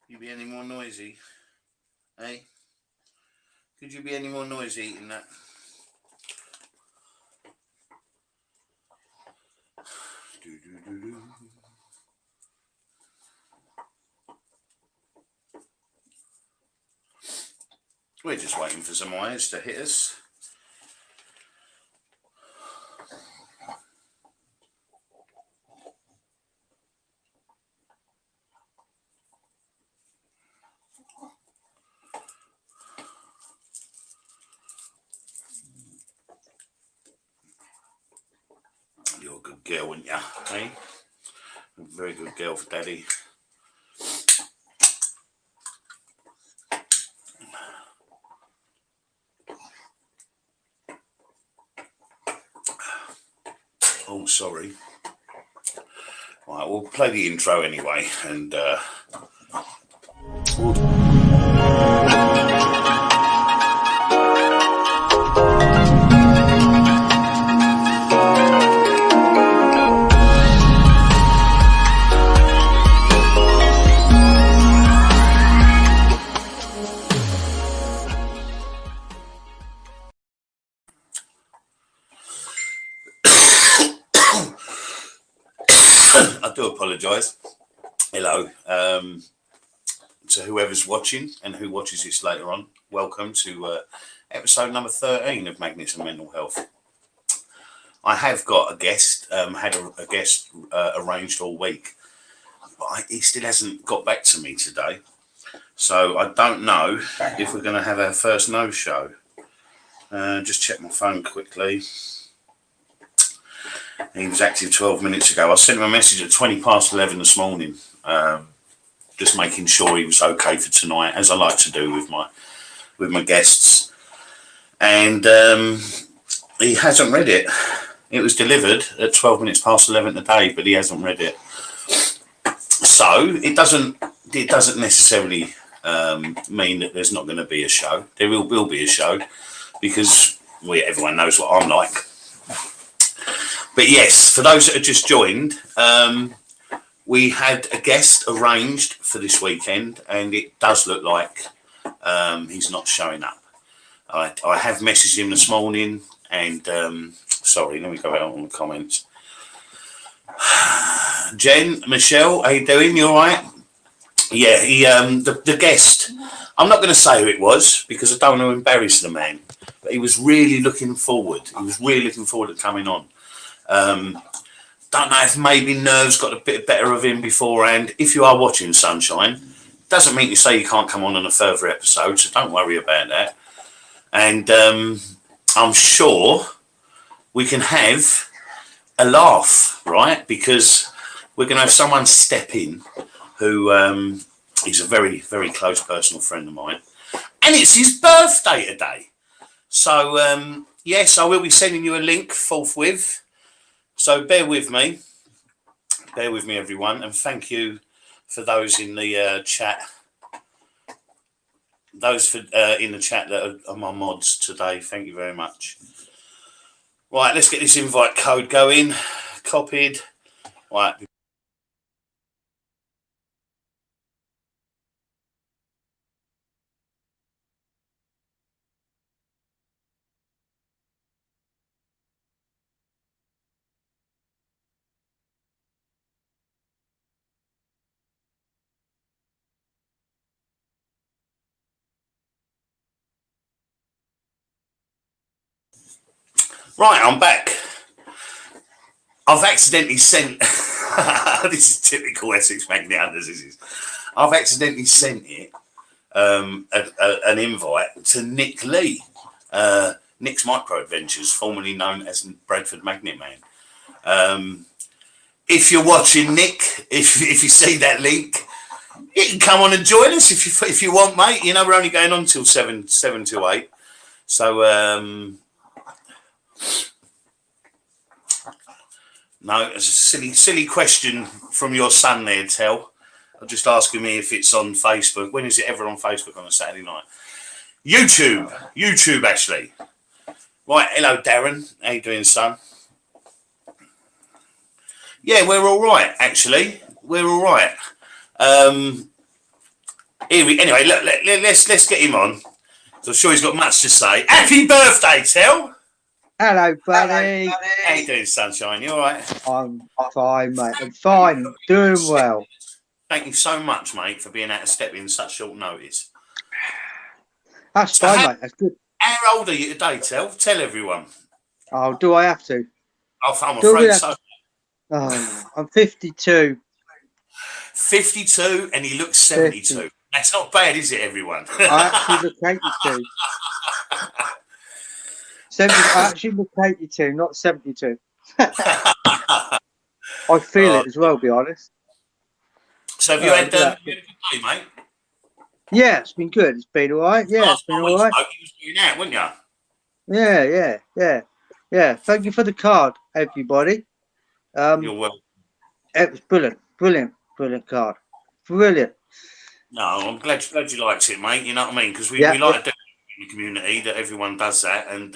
You be any more noisy? Eh? Could you be any more noisy eating that? We're just waiting for some eyes to hit us. You're a good girl, aren't you? Eh? A very good girl for Daddy. Oh, sorry. Right, we'll play the intro anyway, and I do apologise. Hello. To whoever's watching and who watches this later on, welcome to episode number 13 of Magnets and Mental Health. I have got a guest, had a guest arranged all week, but he still hasn't got back to me today. So I don't know if we're going to have our first no-show. Just check my phone quickly. He was active 12 minutes ago. I sent him a message at 20 past 11 this morning, just making sure he was okay for tonight, as I like to do with my guests. And he hasn't read it. It was delivered at 12 minutes past 11 today, but he hasn't read it. So it doesn't necessarily mean that there's not going to be a show. There will be a show, because everyone knows what I'm like. But yes, for those that have just joined, we had a guest arranged for this weekend, and it does look like he's not showing up. I have messaged him this morning, and sorry, let me go out on the comments. Jen, Michelle, how you doing? You all right? Yeah, the guest, I'm not going to say who it was because I don't want to embarrass the man, but he was really looking forward. He was really looking forward to coming on. Don't know if maybe nerves got a bit better of him beforehand. If you are watching Sunshine, doesn't mean to say you can't come on a further episode, so don't worry about that. And I'm sure we can have a laugh, right? Because we're going to have someone step in who is a very, very close personal friend of mine. And it's his birthday today. So, yes, I will be sending you a link forthwith. So bear with me, everyone, and thank you for those in the chat. Those in the chat that are my mods today, thank you very much. Right, let's get this invite code going. Copied. Right. Right, I'm back. I've accidentally sent. This is typical Essex Magnet Hunters. This is. I've accidentally sent it an invite to Nick Lee, Nick's Micro Adventures, formerly known as Bradford Magnet Man. If you're watching, Nick, if you see that link, you can come on and join us if you want, mate. You know we're only going on till 7 to 8. So no, it's a silly question from your son there, Tel. I'm just asking me if it's on Facebook. When is it ever on Facebook on a Saturday night? YouTube, actually. Right, hello, Darren. How you doing, son? Yeah, we're all right, actually. We're all right. Anyway, look, let's get him on. So I'm sure he's got much to say. Happy birthday, Tel. Hello, buddy. How you doing, sunshine? You all right? I'm fine, mate. I'm fine. Doing well. Thank you so much, mate, for being able to step in such short notice. That's So fine, mate. That's good. how old are you today, Tel? Tell everyone. Oh, do I have to? I'm Do we afraid have so. to? Oh, I'm 52. 52 and he looks 50. 72. That's not bad, is it, everyone? I actually look 82. I actually look 82, not 72. I feel Oh, it as well, be honest. so have you Oh, had look at that. you had a good day, mate? Yeah, it's been good. It's been all right. Yeah, it's Last been time all we right. spoke, you was doing out, weren't you? Yeah. Thank you for the card, everybody. You're well. It was brilliant card. Brilliant. No, I'm glad you liked it, mate. You know what I mean? Because we Yeah, like to do it in the community that everyone does that, and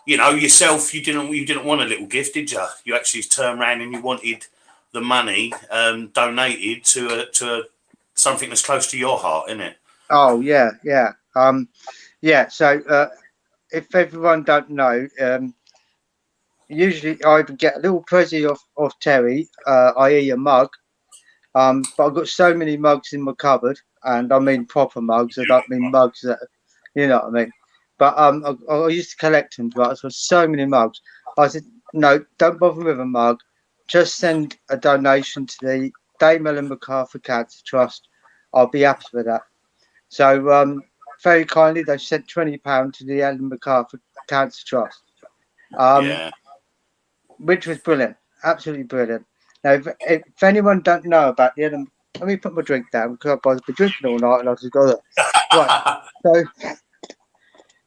you know yourself, you didn't want a little gift, did you? You actually turned around and you wanted the money donated to something that's close to your heart, isn't it? Oh yeah. So if everyone don't know, usually I would get a little present off Terry, i.e. a mug. But I've got so many mugs in my cupboard, and I mean proper mugs. I don't mean mugs that, you know what I mean. But I used to collect them, but I've got so many mugs. I said, no, don't bother with a mug. Just send a donation to the Dame Ellen MacArthur Cancer Trust. I'll be happy with that. So very kindly, they sent £20 to the Ellen MacArthur Cancer Trust, um, Yeah. which was brilliant, absolutely brilliant. Now, if anyone don't know about the Ellen, let me put my drink down because I've been drinking all night and I just got it. Right. So,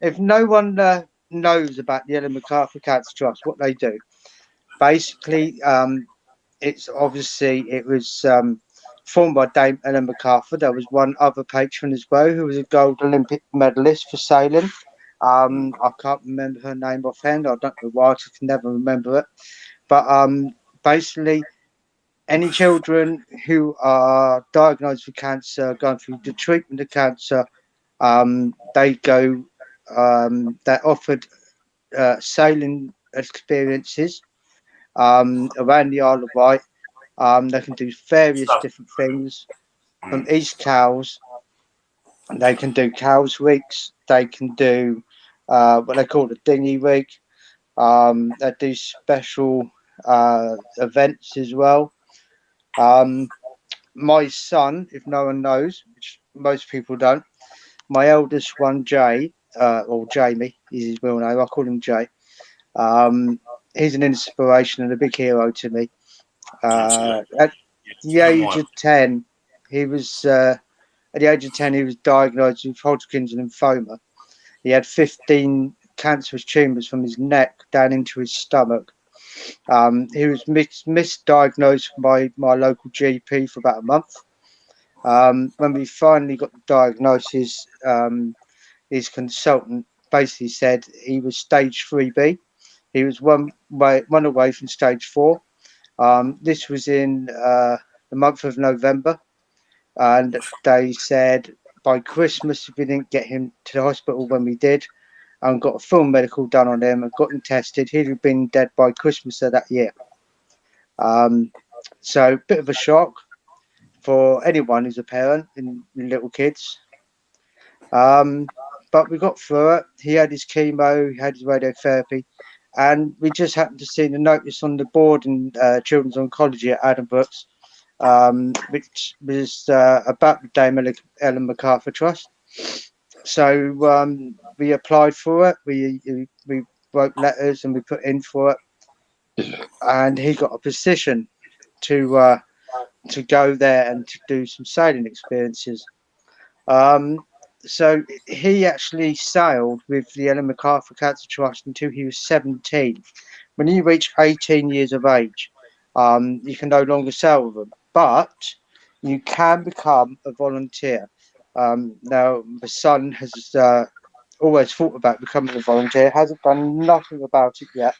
if no one knows about the Ellen MacArthur Cancer Trust, what they do, basically, it's obviously it was formed by Dame Ellen MacArthur. There was one other patron as well who was a gold Olympic medalist for sailing. I can't remember her name offhand. I don't know why I can never remember it. But basically, any children who are diagnosed with cancer, going through the treatment of cancer, they go. They're offered sailing experiences around the Isle of Wight. They can do various Stuff. different things from East Cows. They can do Cows weeks. They can do what they call the dinghy week. They do special events as well. Um, my son, if no one knows, which most people don't, my eldest one, Jay, or Jamie, is his real name. I call him Jay. Um, he's an inspiration and a big hero to me. Absolutely. At Yeah, the so am age I. of 10, he was at the age of 10, he was diagnosed with Hodgkin's lymphoma. He had 15 cancerous tumours from his neck down into his stomach. He was misdiagnosed by my local GP for about a month. When we finally got the diagnosis, his consultant basically said he was stage 3B. He was one away from stage 4. This was in the month of November, and they said by Christmas, if we didn't get him to the hospital when we did, and got a full medical done on him and got him tested, he'd have been dead by Christmas of that year. So, bit of a shock for anyone who's a parent and little kids. But we got through it. He had his chemo, he had his radiotherapy, and we just happened to see the notice on the board in Children's Oncology at Addenbrooke's, which was about the Dame Ellen MacArthur Trust. So we applied for it. We wrote letters and we put in for it, and he got a position to go there and to do some sailing experiences. Um, so he actually sailed with the Ellen MacArthur Cancer Trust until he was 17. When you reach 18 years of age, you can no longer sail with them, but you can become a volunteer. Now, my son has always thought about becoming a volunteer, hasn't done nothing about it yet.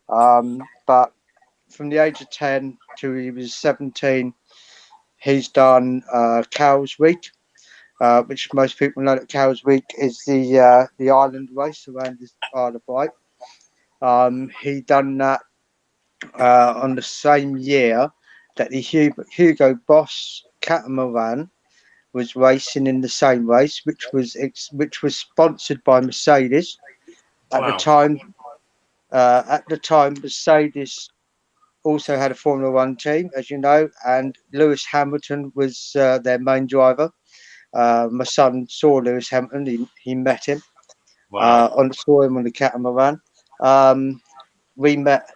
But from the age of 10 to he was 17, he's done Cows Week. which most people know that Cows Week is the island race around the Isle of Wight. He done that on the same year that the Hugo Boss catamaran was racing in the same race, which was sponsored by Mercedes at the Wow. time. At the time, Mercedes also had a Formula One team, as you know, and Lewis Hamilton was their main driver. My son saw Lewis Hamilton; he met him Wow. saw him on the catamaran. We met.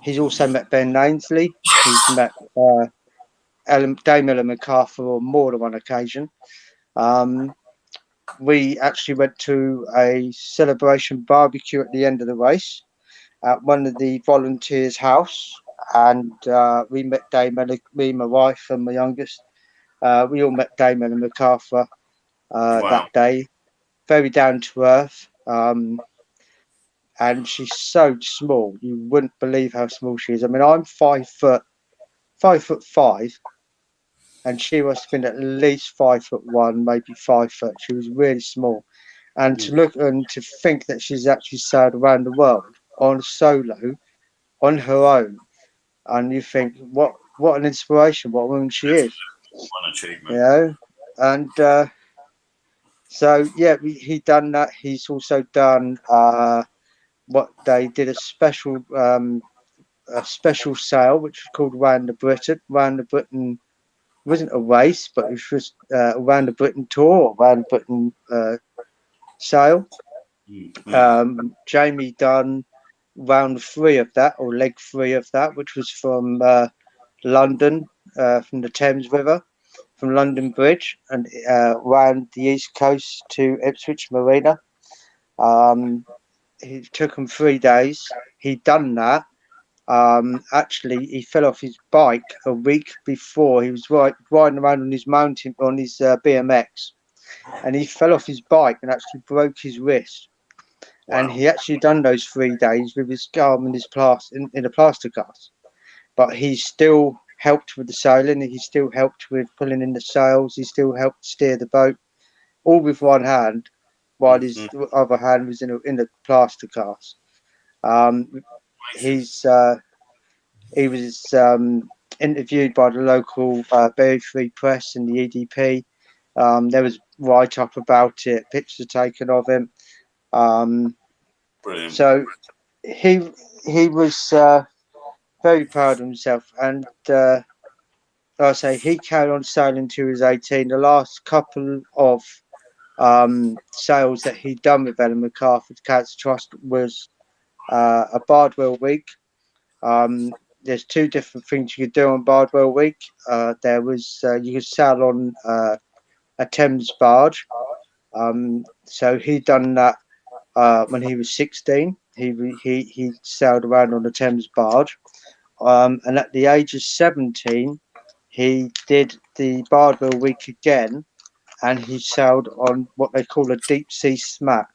He's also met Ben Ainsley. He's met Dame Ellen MacArthur on more than one occasion. We actually went to a celebration barbecue at the end of the race at one of the volunteers' house, and we met Dame Ellen, me, my wife, and my youngest. We all met Dame Ellen MacArthur Wow. that day. Very down to earth. And she's so small. You wouldn't believe how small she is. I mean, I'm 5'5", and she must have been at least 5'1", maybe 5 foot. She was really small. And to look and to think that she's actually sailed around the world on solo, on her own, and you think, what an inspiration, what a woman she is, What an achievement. you know. And so yeah, he done that. He's also done what they did a special sale which was called Round the Britain. Round the Britain wasn't a race, but it was just Round the Britain tour, or Round the Britain sale. Jamie done round 3 of that, or leg 3 of that, which was from London, from the Thames River, from London Bridge, and round the east coast to Ipswich Marina. It took him 3 days. He'd done that. Actually, he fell off his bike a week before. He was riding around on his BMX, and he fell off his bike and actually broke his wrist. Wow. And he actually done those 3 days with his arm in in a plaster cast. But he still helped with the sailing. He still helped with pulling in the sails. He still helped steer the boat, all with one hand, while his other hand was in a plaster cast. He was interviewed by the local Berry Free Press and the EDP. There was write up about it, pictures taken of him. Brilliant. So he was very proud of himself, and like I say, he carried on sailing till he was 18. The last couple of sails that he'd done with Ellen MacArthur's Cats Trust was a Bardwell week. There's 2 different things you could do on Bardwell week. There was you could sail on a Thames barge. So he'd done that when he was 16. He sailed around on the Thames barge, and at the age of 17, he did the Bardwell week again, and he sailed on what they call a deep sea smack,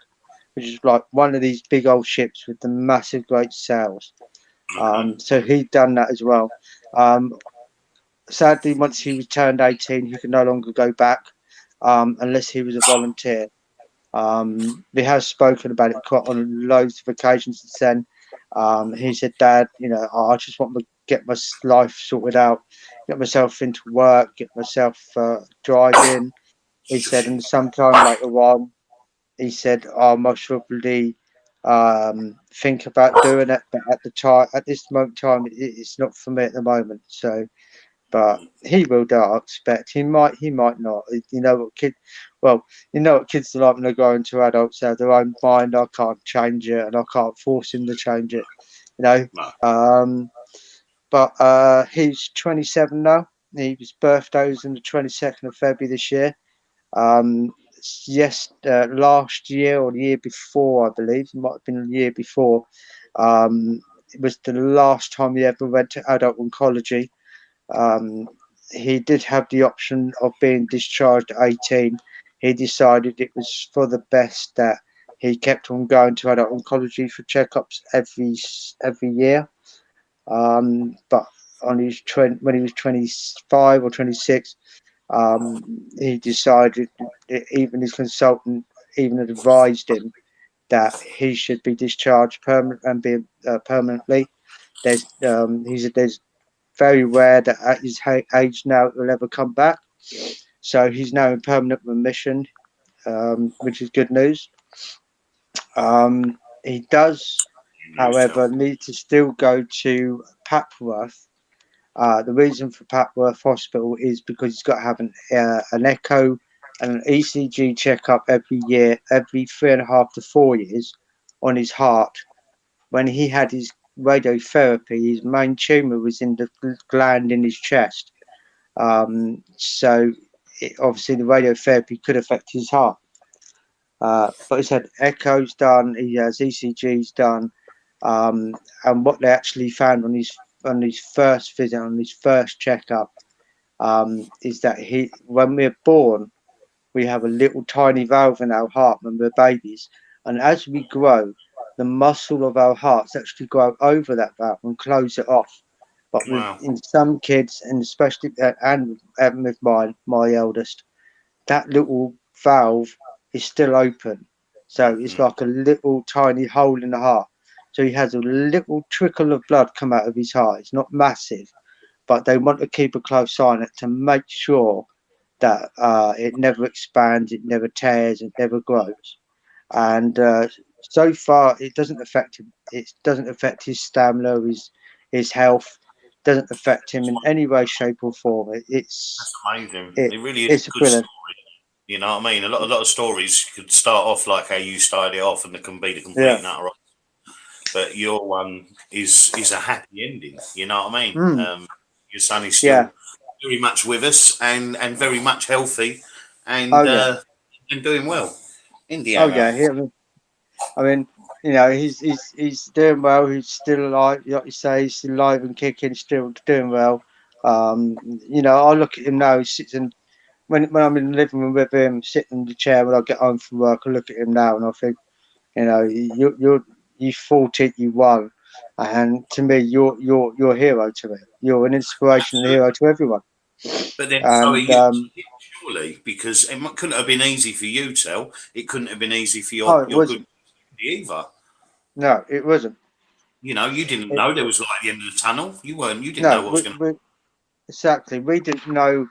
which is like one of these big old ships with the massive great sails. So he'd done that as well. Sadly, once he turned 18, he could no longer go back unless he was a volunteer. We have spoken about it quite on loads of occasions since then. He said, "Dad, I just want to get my life sorted out, get myself into work, get myself driving." He said, and sometime later on, he said, "I'll most probably think about doing it, but at this moment in time, it's not for me at the moment." So, but he will do it, I expect. He might not. You know what kids are like when they grow into adults. They have their own mind. I can't change it, and I can't force him to change it. No. But he's 27 now. His birthday was on the 22nd of February this year. Last year or the year before, I believe it might have been the year before. It was the last time he ever went to adult oncology. He did have the option of being discharged at 18. He decided it was for the best that he kept on going to adult oncology for checkups every year. But when he was 25 or 26, he decided, even his consultant even advised him that he should be discharged permanently. He said there's very rare that at his age now it will ever come back. So he's now in permanent remission, which is good news. He does, however, need to still go to Papworth. The reason for Papworth Hospital is because he's got to have an echo and an ECG checkup every year, every 3.5 to 4 years on his heart. When he had his radiotherapy, his main tumour was in the gland in his chest. So obviously the radiotherapy could affect his heart. But he's had echoes done, he has ECGs done, and what they actually found on his first visit, on his first checkup, is that when we're born, we have a little tiny valve in our heart when we're babies, and as we grow, the muscle of our hearts actually grow over that valve and close it off. But in some kids, and especially and with my eldest, that little valve is still open. So it's like a little tiny hole in the heart. So he has a little trickle of blood come out of his heart. It's not massive, but they want to keep a close eye on it to make sure that it never expands, it never tears, it never grows. And so far, it doesn't affect him. It doesn't affect his stamina, his health. Doesn't affect him in any way, shape, or form. That's amazing. It really is it's a good brilliant. story. You know what I mean? A lot of stories could start off like how you started it off, and it can be the complete and utter. But your one is a happy ending. You know what I mean? Your son is still very much with us and very much healthy and doing well. Indiana. I mean, you know, he's doing well. He's still alive, like you say. He's still alive and kicking. Still doing well. You know, I look at him now. He sits in when I'm in the living room with him, sitting in the chair when I get home from work. I look at him now and I think, you know, you fought it, you won, and to me, you're a hero to me. You're an inspiration and a hero to everyone. But then, And surely, because it couldn't have been easy for you, Tel. It couldn't have been easy for it your wasn't. good either. No, it wasn't. You know, you didn't know there was light at the end of the tunnel. You weren't. You didn't know No, what was going to. exactly. We didn't know.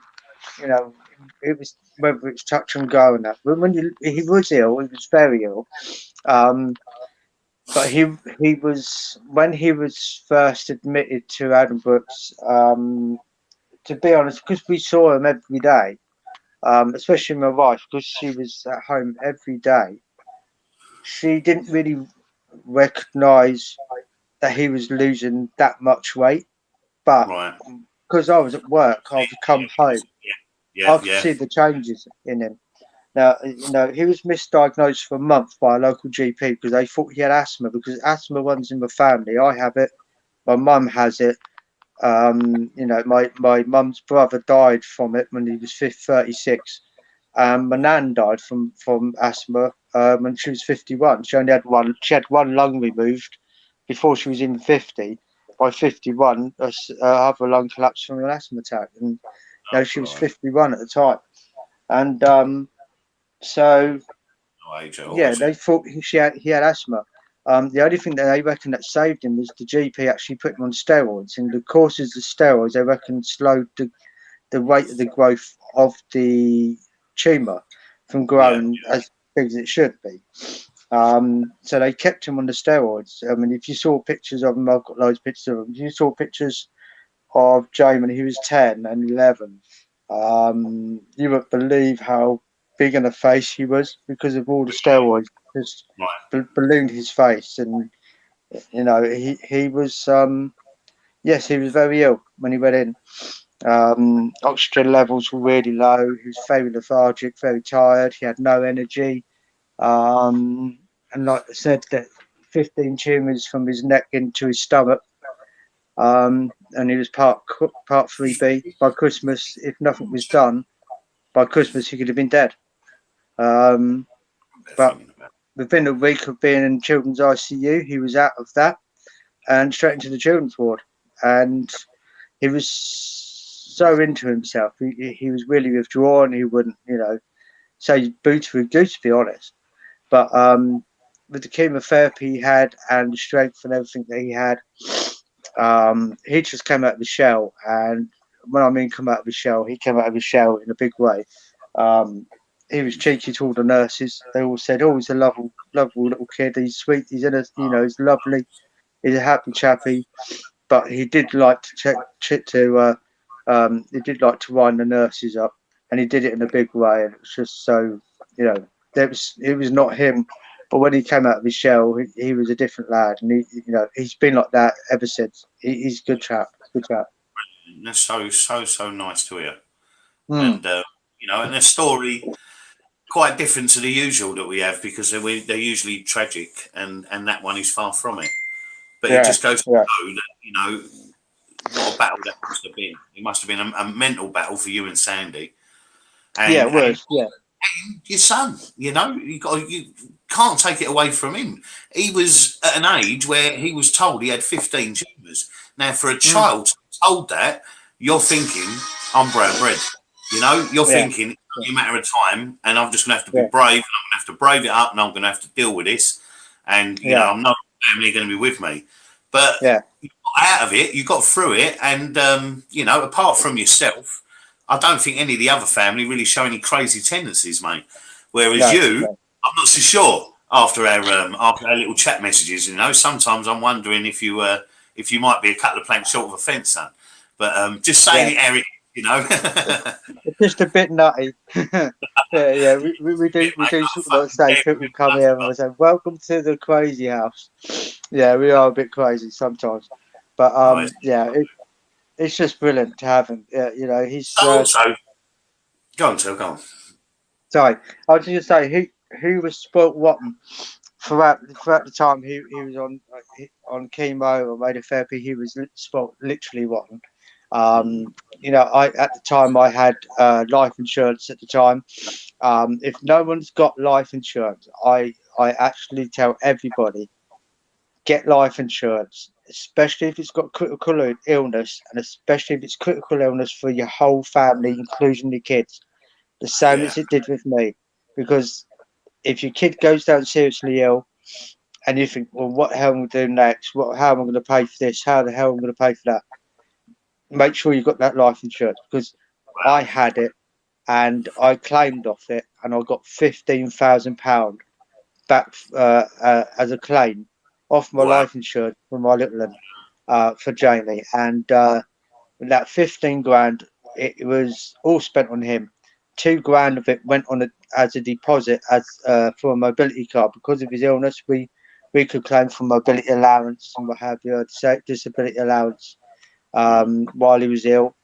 You know, it was whether it's touch and go and that. But he was ill, he was very ill. But he was when he was first admitted to Addenbrooke's. To be honest, because we saw him every day, especially my wife, because she was at home every day, she didn't really recognise that he was losing that much weight. But Right. because I was at work, I would come home. I could see the changes in him. Now, you know, he was misdiagnosed for a month by a local GP because they thought he had asthma, because asthma runs in the family. I have it. My mum has it. You know, my mum's brother died from it when he was 36. My nan died from asthma when she was 51. She only had one. She had one lung removed before she was in 50. By 51, her other lung collapsed from an asthma attack, and you know, she was 51 at the time. And so yeah, they thought he had asthma. The only thing that they reckon that saved him was the GP actually put him on steroids, and the courses of steroids they reckon slowed the rate of the growth of the tumour from growing as big as it should be. So they kept him on the steroids. I mean, if you saw pictures of him, I've got loads of pictures of him. If you saw pictures of Jay when he was 10 and 11, you would believe how big in the face he was because of all the steroids. Just ballooned his face, and you know he was yes, he was very ill when he went in. Oxygen levels were really low. He was very lethargic, very tired. He had no energy. And like I said, that 15 tumours from his neck into his stomach. And he was part 3B. By Christmas, if nothing was done, by Christmas he could have been dead. But within a week of being in children's ICU, he was out of that and straight into the children's ward. And he was so into himself. He was really withdrawn. He wouldn't, say boo to a goose, to be honest. But with the chemotherapy he had and the strength and everything that he had, he just came out of his shell. And when I mean come out of his shell, he came out of his shell in a big way. He was cheeky to all the nurses. They all said, "Oh, he's a lovable, lovable little kid. He's sweet. He's in a, he's lovely. He's a happy chappy." But he did like to he did like to wind the nurses up, and he did it in a big way. And it was just so, it was not him. But when he came out of his shell, he was a different lad, and he's been like that ever since. He's a good chap, good chap. That's so nice to hear. Mm. And and a story quite different to the usual that we have, because they're usually tragic, and that one is far from it. But it just goes to show that what a battle that must have been. It must have been a mental battle for you and Sandy. And, yeah, it was. Yeah, and your son, you can't take it away from him. He was at an age where he was told he had 15 tumours. Now, for a child told that, you're thinking, I'm brown bread. You're thinking it's only a matter of time, and I'm just going to have to be brave, and I'm going to have to brave it up, and I'm going to have to deal with this. And, I'm not family going to be with me. But you got out of it, you got through it, and, apart from yourself, I don't think any of the other family really show any crazy tendencies, mate. Whereas I'm not so sure after our little chat messages. Sometimes I'm wondering if you might be a couple of planks short of a fence, son. But just saying it, Eric. It's just a bit nutty. We do sort of say people come here and we say, "Welcome to the crazy house." Yeah, we are a bit crazy sometimes, but it's just brilliant to have him. He's so go on, Phil, go on. Sorry, I was just going to say he was spoilt rotten throughout the time he was on chemo or radiotherapy. He was spoilt literally rotten. I at the time I had life insurance at the time. If no one's got life insurance, I actually tell everybody, get life insurance, especially if it's got critical illness, and especially if it's critical illness for your whole family, including your kids. The same as it did with me, because if your kid goes down seriously ill, and you think, well, what the hell am I doing next? How am I going to pay for this? How the hell am I going to pay for that? Make sure you've got that life insurance, because I had it and I claimed off it, and I got £15,000 back as a claim off my life insurance for my little one, for Jamie. And that 15 grand, it was all spent on him. 2 grand of it went on as a deposit for a mobility card. Because of his illness, we could claim for mobility allowance and what have you, disability allowance while he was ill.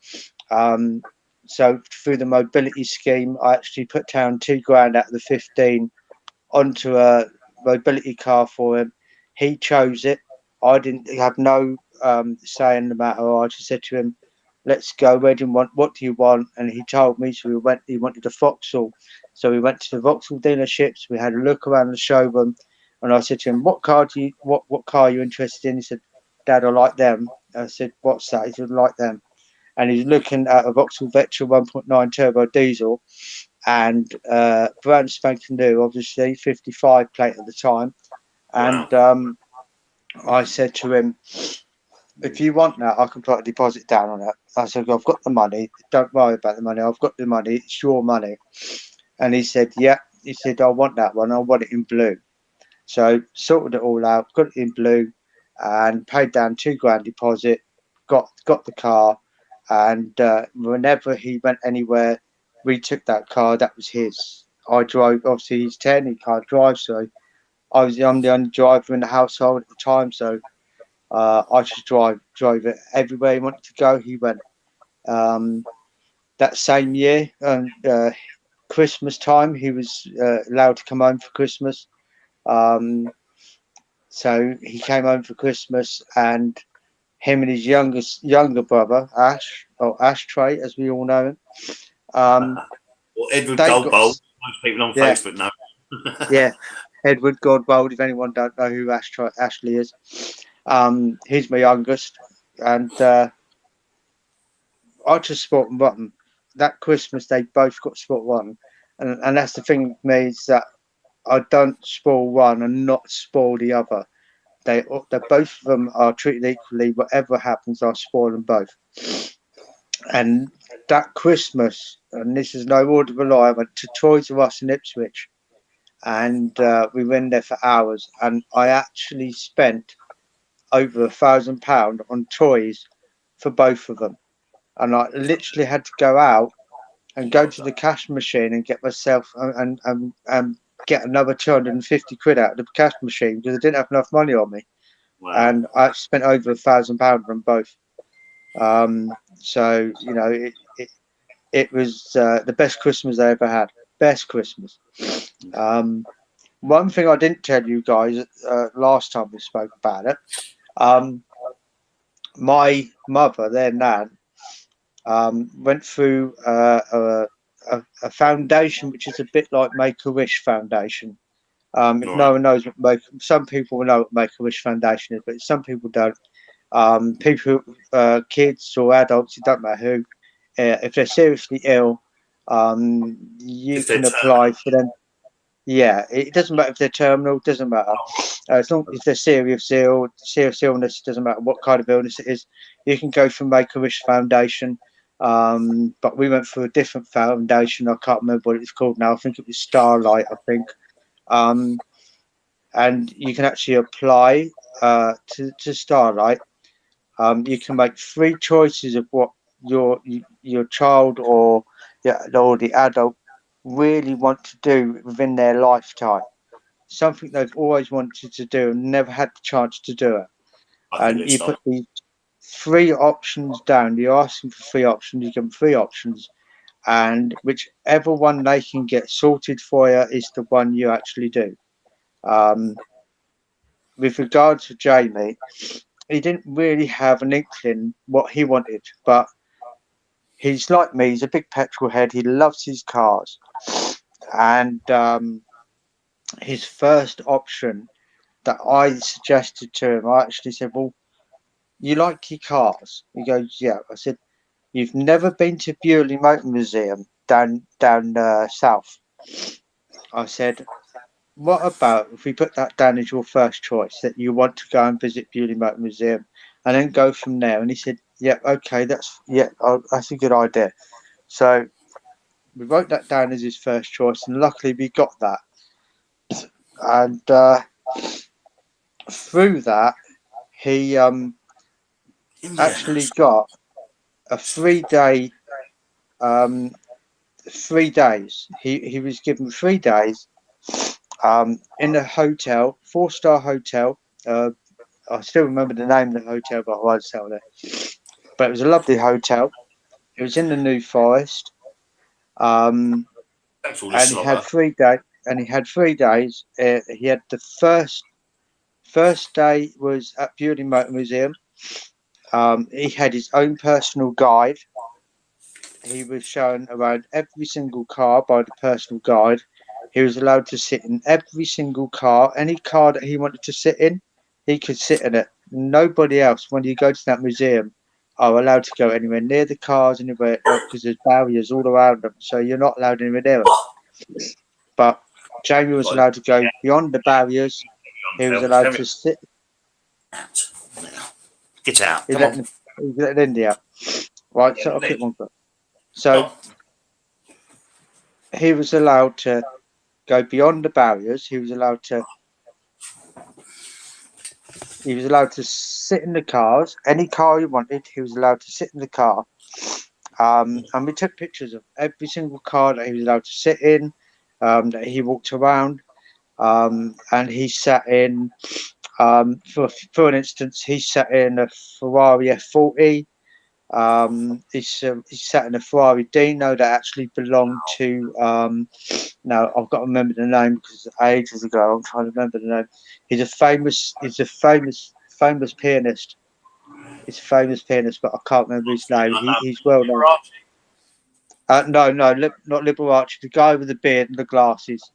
So through the mobility scheme, I actually put down 2 grand out of the 15 onto a mobility car for him. He chose it. I didn't have no say in the matter. I just said to him, let's go. What do you want? And he told me. So he wanted a Vauxhall. So we went to the Vauxhall dealerships. We had a look around the showroom, and I said to him, what car are you interested in? He said, Dad, I like them. I said, what's that? He said, I like them. And he's looking at a Vauxhall Vectra 1.9 turbo diesel, and brand spanking new, obviously 55 plate at the time. And I said to him, if you want that, I can put a deposit down on it. I said, I've got the money. Don't worry about the money. I've got the money. It's your money. And he said, yeah. He said, I want that one. I want it in blue. So sorted it all out, got it in blue, and paid down 2 grand deposit. Got the car, and whenever he went anywhere, we took that car. That was his. I drove. Obviously, he's 10. He can't drive, so I'm the only driver in the household at the time. So I just drove it everywhere he wanted to go. He went. That same year, Christmas time, he was allowed to come home for Christmas. So he came home for Christmas, and him and his younger brother, Ash, or Ashtray, as we all know him. Or Edward Goldbold. Most people on Facebook know. Yeah, Edward Goldbold. If anyone don't know who Ashley is, he's my youngest, and I just sport one. That Christmas, they both got sport one, and that's the thing with me is that I don't spoil one and not spoil the other. They both of them are treated equally. Whatever happens, I spoil them both. And that Christmas, and this is no word of a lie, I went to Toys R Us in Ipswich, and we went there for hours, and I actually spent over £1,000 on toys for both of them, and I literally had to go out and go to the cash machine and get myself and get another 250 quid out of the cash machine because I didn't have enough money on me. Wow. And I spent over £1,000 on both. So you know, it was the best Christmas I ever had. Best Christmas. One thing I didn't tell you guys last time we spoke about it. My mother, their nan, went through a foundation which is a bit like Make-A-Wish Foundation. If no one knows what some people know what Make-A-Wish Foundation is, but some people don't. People, kids or adults, it don't matter who, if they're seriously ill, you can apply for them. Yeah, it doesn't matter if they're terminal, it doesn't matter. As long as they're serious illness, it doesn't matter what kind of illness it is. You can go for Make-A-Wish Foundation. But we went through a different foundation. I can't remember what it's called now. I think it was Starlight, I think. And you can actually apply to Starlight. You can make 3 choices of what your child or the adult really want to do within their lifetime. Something they've always wanted to do and never had the chance to do it. And you put these 3 options down. You're asking for 3 options. You give them 3 options, and whichever one they can get sorted for you is the one you actually do. With regards to Jamie, he didn't really have an inkling what he wanted, but he's like me. He's a big petrol head. He loves his cars, and his first option that I suggested to him, I actually said, "Well, you like your cars?" He goes, "Yeah." I said, "You've never been to Bewley Motor Museum down south." I said, "What about if we put that down as your first choice, that you want to go and visit Bewley Motor Museum, and then go from there?" And he said, "Yeah, okay, that's a good idea." So we wrote that down as his first choice, and luckily we got that. And through that, he actually got a 3-day 3 days. He was given 3 days in a hotel, 4-star hotel. I still remember the name of the hotel, but I won't tell there. But it was a lovely hotel. It was in the New Forest. And he had 3 days. And he had 3 days. He had the first day was at Bewley Motor Museum. He had his own personal guide. He was shown around every single car by the personal guide. He was allowed to sit in every single car. Any car that he wanted to sit in, he could sit in it. Nobody else, when you go to that museum, are allowed to go anywhere near the cars, anywhere, because there's barriers all around them. So you're not allowed anywhere near them. But Jamie was allowed to go beyond the barriers. He was allowed to sit. Get out. He let India. Right, so I'll keep on going. So he was allowed to go beyond the barriers. He was allowed to sit in the cars. Any car he wanted, he was allowed to sit in the car. And we took pictures of every single car that he was allowed to sit in, that he walked around. And he sat in, for an instance, he sat in a Ferrari F40. He sat in a Ferrari Dino that actually belonged to, now I've got to remember the name because ages ago I'm trying to remember the name. He's a famous pianist. He's a famous pianist, but I can't remember his name. He's well known. No, not Liberace. The guy with the beard and the glasses.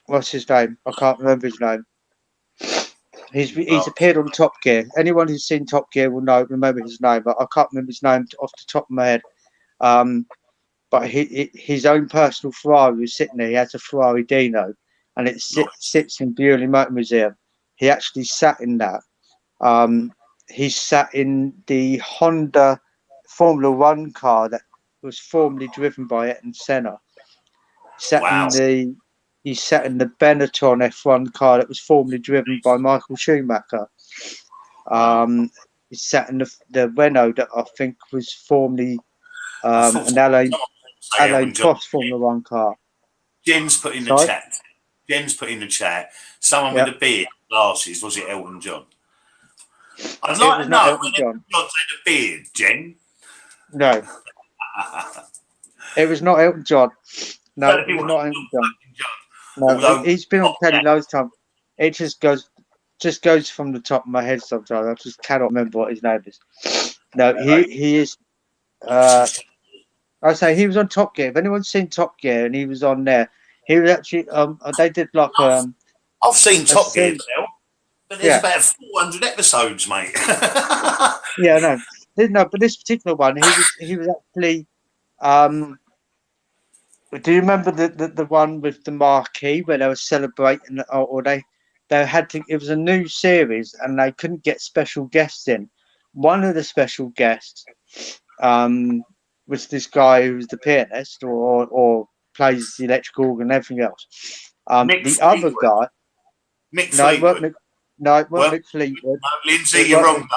What's his name? I can't remember his name. He's appeared on Top Gear. Anyone who's seen Top Gear will remember his name, but I can't remember his name off the top of my head. But his own personal Ferrari was sitting there. He has a Ferrari Dino, and it sits in Bewley Motor Museum. He actually sat in that. He sat in the Honda Formula One car that was formerly driven by Ayrton Senna. He sat in the Benetton F1 car that was formerly driven by Michael Schumacher. He sat in the Renault that I think was formerly an Alain Prost Formula One car. Jen's put in the chat. Jen's put in the chat. Someone with a beard, glasses. Was it Elton John? I'd like to know when Elton John's had a beard, Jen. No. It was not Elton John. No, it was not Elton John. No, he's been on telly loads of times. It just goes from the top of my head sometimes. I just cannot remember what his name is. No, he is. I say he was on Top Gear. If anyone's seen Top Gear and he was on there, he was actually. They did like I've seen Top Gear, but there's about 400 episodes, mate. Yeah, no, but this particular one, he was actually. Do you remember the one with the marquee where they were celebrating, or they had to? It was a new series, and they couldn't get special guests in. One of the special guests, was this guy who was the pianist, or plays the electric organ and everything else. The other guy, Mick Fleetwood. It weren't Mick Fleetwood. No, Lindsay, you're wrong.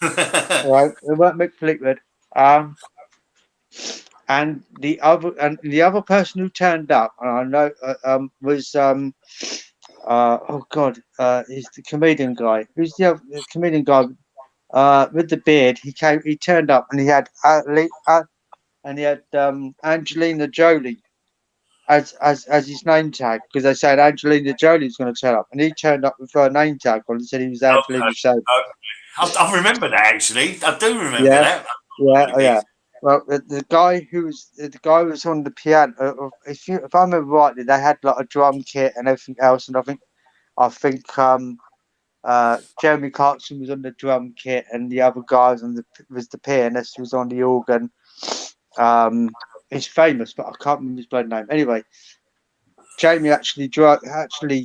Right, it weren't Mick Fleetwood. And the other person who turned up, and I know was he's the comedian guy. Who's the comedian guy with the beard? He turned up, and he had Angelina Jolie as his name tag, because they said Angelina Jolie was going to turn up, and he turned up with her name tag on and said he was Angelina Jolie. I remember that, actually. I do remember that. Yeah. Well, the guy who was on the piano. If I remember rightly, they had like a drum kit and everything else, and I think Jeremy Clarkson was on the drum kit, and the other guy was the pianist who was on the organ. He's famous, but I can't remember his bloody name. Anyway, Jamie actually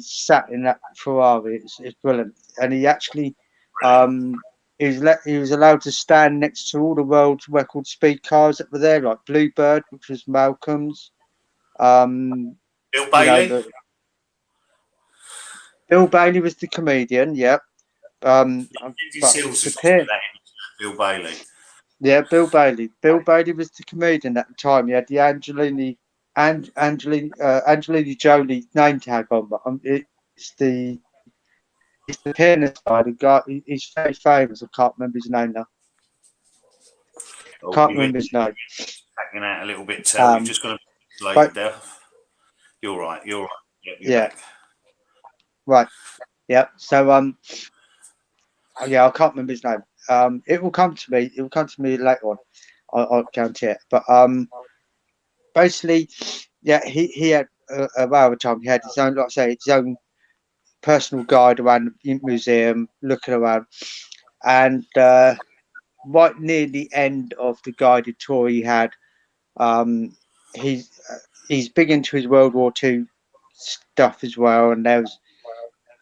sat in that Ferrari. It's brilliant, and he actually he was allowed to stand next to all the world record speed cars that were there, like Bluebird, which was Malcolm's. Bill Bailey. Bill Bailey was the comedian. Yeah. Bill Bailey. Yeah, Bill Bailey. Bill Bailey was the comedian at the time. He had the Angelina Jolie name tag on, but it's the pianist guy. The guy, he's very famous. I can't remember his name now. Can't remember his name. Backing out a little bit. You're just going to lay it down. You're right. Yeah. Back. Right. Yeah. So I can't remember his name. It will come to me. It will come to me later on. I'll guarantee it. But basically, yeah, he had around the time he had his own, like I say, his own personal guide around the museum, looking around, and right near the end of the guided tour he had, he's big into his World War II stuff as well, and there was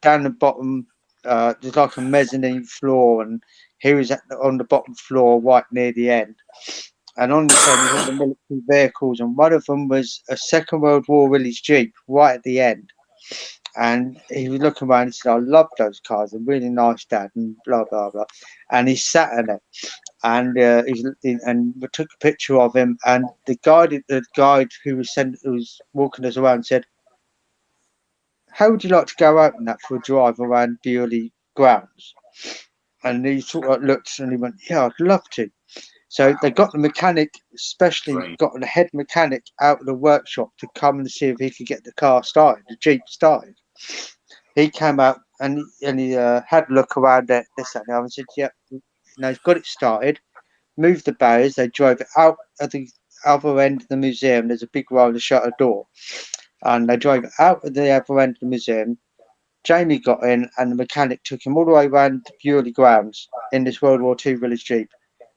down the bottom there's like a mezzanine floor, and he was on the bottom floor right near the end, and on the side was all the military vehicles, and one of them was a Second World War Willys Jeep right at the end. And he was looking around and said, I love those cars. They're really nice, Dad, and blah, blah, blah. And he sat in it. And we took a picture of him. And the guide who was walking us around said, how would you like to go out in that for a drive around Bewley grounds? And he sort of looked and he went, yeah, I'd love to. So they got the mechanic, got the head mechanic out of the workshop to come and see if he could get the car started, the Jeep started. He came out and he had a look around at this and I said, yeah, he's got it started. Moved the barriers. They drove it out at the other end of the museum. There's a big roller shutter door. And they drove it out at the other end of the museum, Jamie got in, and the mechanic took him all the way around the Bewley grounds in this World War II village Jeep.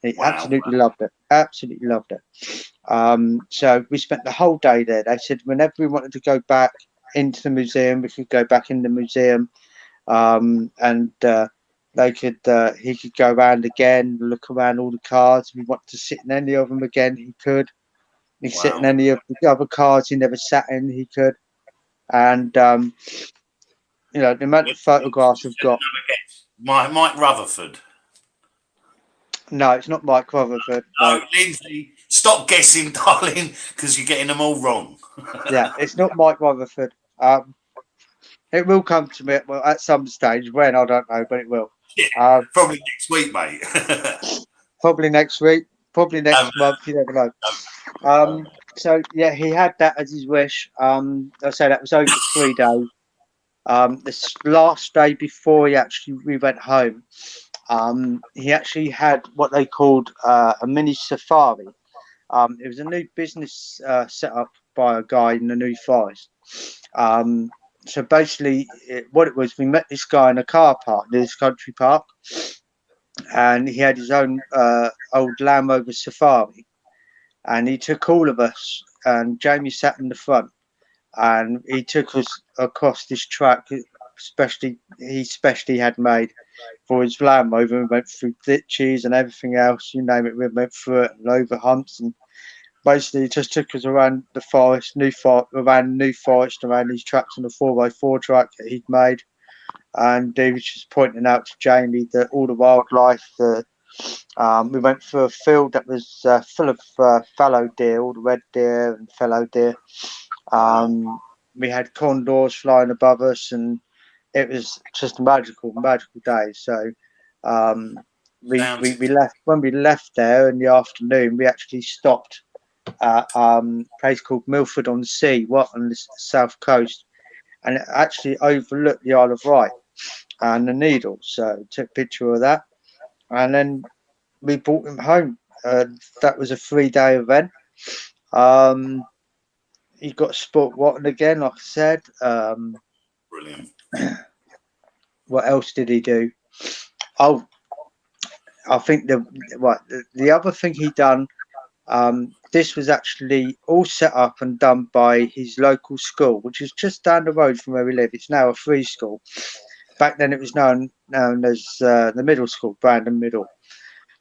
He Wow. absolutely loved it. Absolutely loved it. So we spent the whole day there. They said whenever we wanted to go back into the museum, we could go back in the museum, and they could he could go around again, look around all the cars. If he wanted to sit in any of them again, he could. He could sit in Wow. any of the other cars he never sat in, he could. And you know, the amount of photographs I've got. Mike Rutherford. No, it's not Mike Rutherford. No, No. Lindsay, stop guessing, darling, because you're getting them all wrong. Yeah, it's not Mike Rutherford. It will come to me at some stage. When, I don't know, but it will. Yeah, probably next week, mate. Probably next week. Probably next month. You never know. So yeah, he had that as his wish. I say that was over 3 days. This last day before we went home, he actually had what they called a mini safari. It was a new business set up by a guy in the New Forest. So basically, what it was, we met this guy in a car park, this country park, and he had his own old Land Rover Safari, and he took all of us, and Jamie sat in the front, and he took us across this track, especially had made for his Land Rover. We went through ditches and everything else, you name it. We went through it and over humps, and basically he just took us around the forest, around New Forest, around these tracks on the 4x4 track that he'd made. And he was just pointing out to Jamie that all the wildlife, we went through a field that was full of fallow deer, all the red deer and fallow deer. We had condors flying above us, and it was just a magical day. So we left. When we left there in the afternoon, we actually stopped at a place called Milford on Sea, on the south coast, and it actually overlooked the Isle of Wight and the Needles. So took a picture of that, and then we brought him home. That was a 3-day event. He got Sport Watton again, like I said. Brilliant. What else did he do? Oh, I think the other thing he done. This was actually all set up and done by his local school, which is just down the road from where we live. It's now a free school. Back then, it was known as the middle school, Brandon Middle,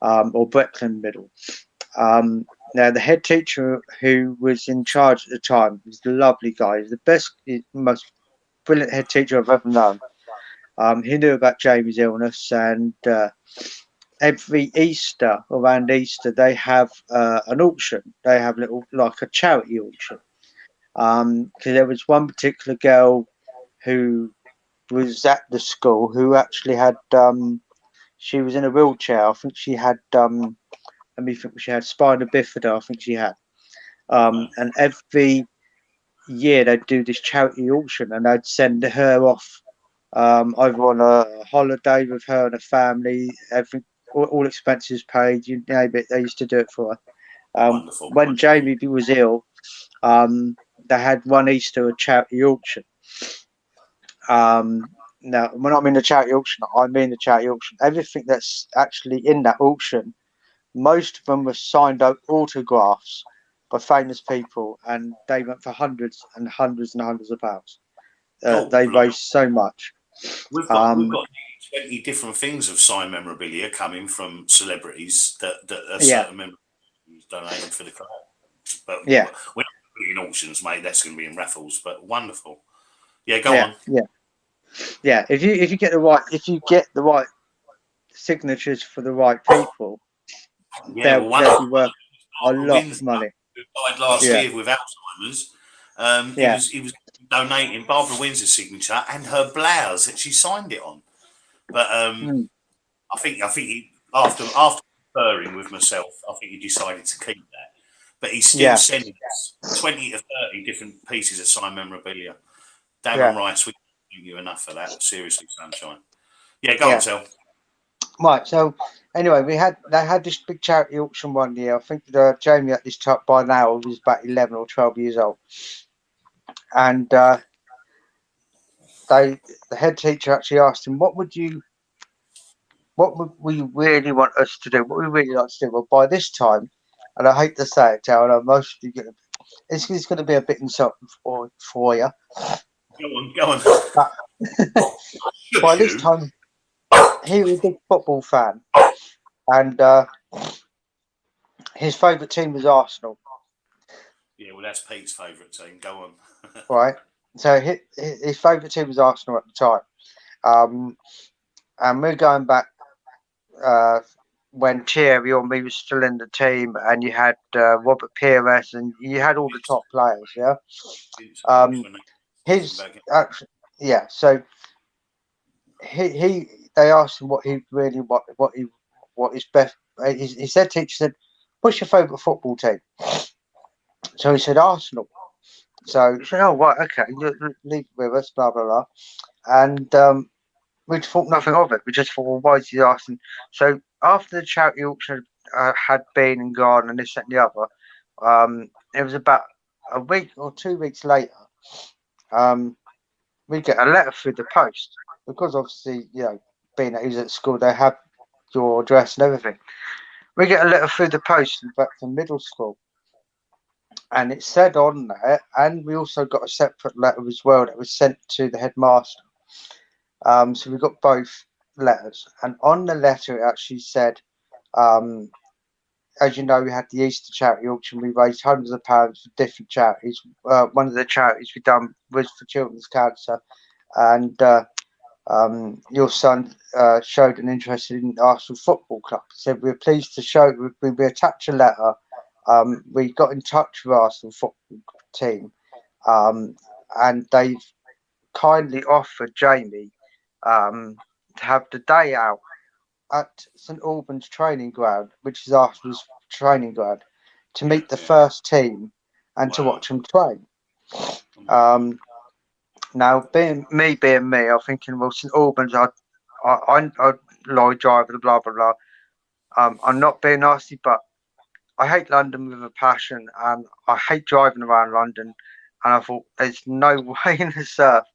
or Brecklin Middle. Now, the head teacher who was in charge at the time was a lovely guy. He's the best, most brilliant head teacher I've ever known. He knew about Jamie's illness, and every Easter, around Easter, they have an auction. They have like a charity auction. Because there was one particular girl who was at the school who actually had, she was in a wheelchair. I think she had, she had spina bifida, I think she had. And every year they'd do this charity auction, and they'd send her off over on a holiday with her and her family. All expenses paid, you name it. They used to do it for her. Wonderful. When Jamie was ill, they had one Easter a charity auction. Now, when I mean the charity auction, I mean the charity auction. Everything that's actually in that auction, most of them were signed autographs by famous people, and they went for hundreds and hundreds and hundreds of pounds. They raised so much. We've got 20 different things of signed memorabilia coming from celebrities that are certain members donated for the club. But we're not putting in auctions, mate. That's going to be in raffles. But wonderful. Yeah, go on. Yeah. If you get the right signatures for the right people, they'll be worth a lot of money. Who died last year with Alzheimer's. He was donating Barbara Windsor's signature and her blouse that she signed it on. But I think he, after conferring with myself, I think he decided to keep that. But he's still sending us 20 to 30 different pieces of signed memorabilia. Darren Rice, we can't give you enough for that. Seriously, Sunshine. Yeah, go on, Tel. Right, so anyway, they had this big charity auction one year. I think Jamie at this time by now was about 11 or 12 years old, and the head teacher actually asked him, what would we really want us to do? What we really like to do? Well, by this time, and I hate to say it, Joe, and I'm mostly going to, it's going to be a bit insulting for you. Go on. But by this time, he was a big football fan, and his favourite team was Arsenal. Yeah, well, that's Pete's favourite team. Go on. Right. So his favourite team was Arsenal at the time. And we're going back when Thierry Henry was still in the team, and you had Robert Pires, and you had all the top players. Yeah. So they asked him what he really what his best. He said, teacher said, "What's your favourite football team?" So he said Arsenal. So he said, "Oh, right, okay, leave it with us, blah blah blah," and we thought nothing of it. We just thought, well, why is he asking? So after the charity auction had been and gone, and this and the other, it was about a week or 2 weeks later. We get a letter through the post because obviously, being that he was at school, they have your address and everything. We get a letter through the post back to middle school, and it said on there, and we also got a separate letter as well that was sent to the headmaster. So we got both letters, and on the letter it actually said, as you know, we had the Easter charity auction. We raised hundreds of pounds for different charities. One of the charities we done was for children's cancer, and your son showed an interest in Arsenal Football Club. He said we're pleased to show. We attached a letter. We got in touch with Arsenal Football Team, and they've kindly offered Jamie to have the day out at St Albans training ground, which is Arsenal's training ground, to meet the first team and to watch them train. Now, being me, I'm thinking, well, St Albans, I lorry driver, blah blah blah. I'm not being nasty, but I hate London with a passion, and I hate driving around London. And I thought, there's no way in the earth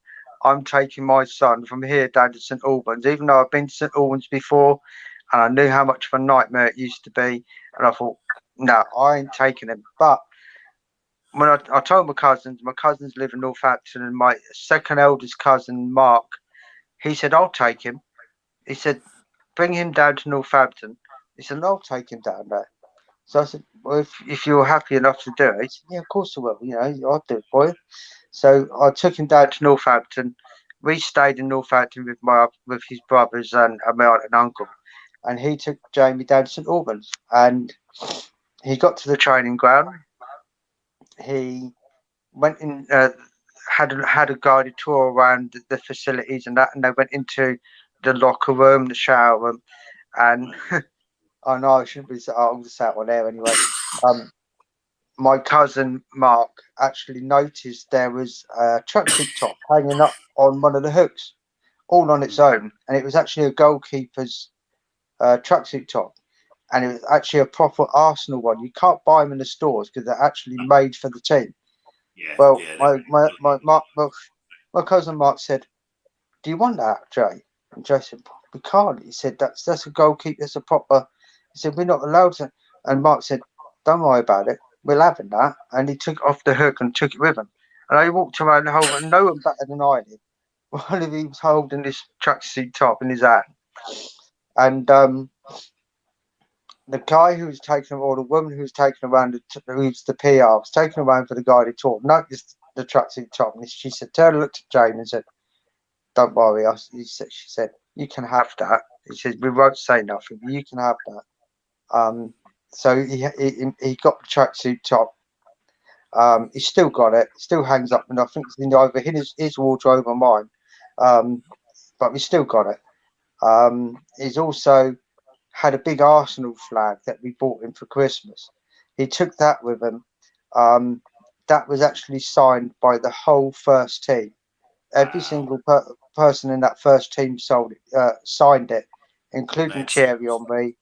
I'm taking my son from here down to St Albans, even though I've been to St Albans before, and I knew how much of a nightmare it used to be. And I thought, no, I ain't taking him. But when I told my cousins live in Northampton, and my second eldest cousin, Mark, he said, I'll take him. He said, bring him down to Northampton. He said, I'll take him down there. So I said, well, if you're happy enough to do it, he said, yeah, of course I will. I'll do it for you. So I took him down to Northampton. We stayed in Northampton with his brothers and my aunt and uncle. And he took Jamie down to St Albans. And he got to the training ground. He went in, had a guided tour around the facilities and that. And they went into the locker room, the shower room. And I know I shouldn't be. I'm just sat on there anyway. My cousin Mark actually noticed there was a tracksuit top hanging up on one of the hooks, all on its own, and it was actually a goalkeeper's tracksuit top, and it was actually a proper Arsenal one. You can't buy them in the stores because they're actually made for the team. My cousin Mark said, "Do you want that, Jay?" And Jay said, "We can't." He said, "That's a goalkeeper. It's a proper." He said, "We're not allowed to." And Mark said, "Don't worry about it. We're having that." And he took it off the hook and took it with him. And I walked around the whole, and no one better than I did. While he was holding this tracksuit top in his hand. And the guy who was taking, or the woman who was taking around, who's the PR, was taking around for the guided tour, noticed the tracksuit top. And she said, looked at Jane and said, "Don't worry." She said, "You can have that." He said, "We won't say nothing, but you can have that." So he got the tracksuit top. He's still got it. Still hangs up, and I think it's either in his wardrobe or mine. But we still got it. He's also had a big Arsenal flag that we bought him for Christmas. He took that with him. That was actually signed by the whole first team. Every single person in that first team signed it, including Thierry Henry.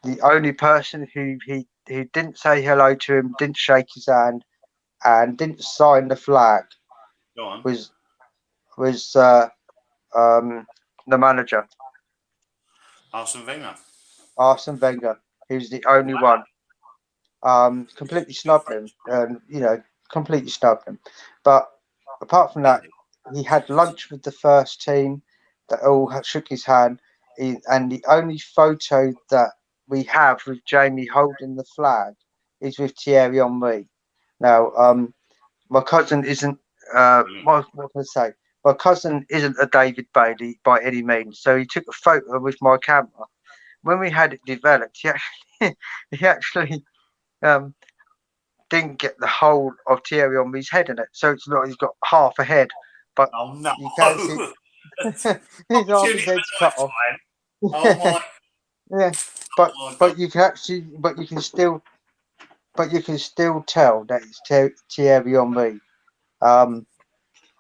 The only person who didn't say hello to him, didn't shake his hand, and didn't sign the flag was was the manager, Arsene Wenger. Arsene Wenger. He was the only one. Completely snubbed him, and completely snubbed him. But apart from that, he had lunch with the first team. That all shook his hand. And the only photo that we have with Jamie holding the flag is with Thierry Henry. Now, my cousin isn't. What can I say? My cousin isn't a David Bailey by any means. So he took a photo with my camera. When we had it developed, he actually um, didn't get the whole of Thierry Henry's head in it. So it's not. He's got half a head, but Oh no! you can see his half his head's cut off. Oh my! Yeah, but you can actually, but you can still tell that it's Thierry Henry. Hold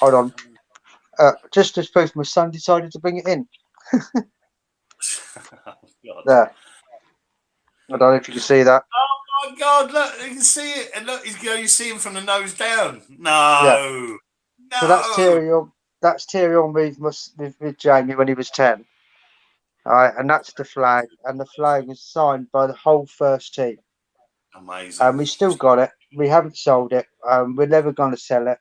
on. Just as proof, my son decided to bring it in. There. I don't know if you can see that. Oh my God! Look, you can see it, and look, you see him from the nose down. No, Yeah. no. So that's Thierry Henry with Jamie when he was 10. All right, and that's the flag, and the flag was signed by the whole first team. Amazing. And we still got it. We haven't sold it. We're never going to sell it.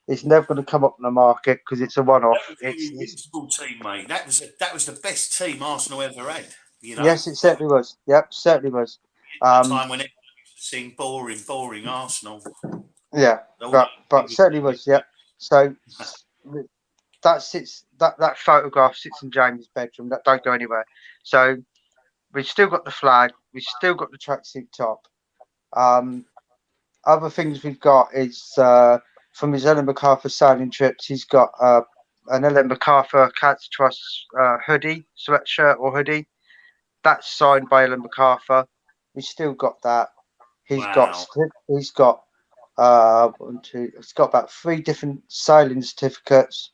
It's never going to come up on the market because it's a one-off. That was an invincible team, mate. That was the best team Arsenal ever had. You know. Yes, it certainly was. Yep, certainly was. Time when everybody used to sing boring Arsenal. Yeah, but certainly was. Yep. So that photograph sits in Jamie's bedroom. That don't go anywhere. So we've still got the flag. We've still got the tracksuit top. Other things we've got is from his Ellen MacArthur sailing trips. He's got an Ellen MacArthur Cancer Trust hoodie, sweatshirt or hoodie. That's signed by Ellen MacArthur. He's still got that. He's got he's got about 3 different sailing certificates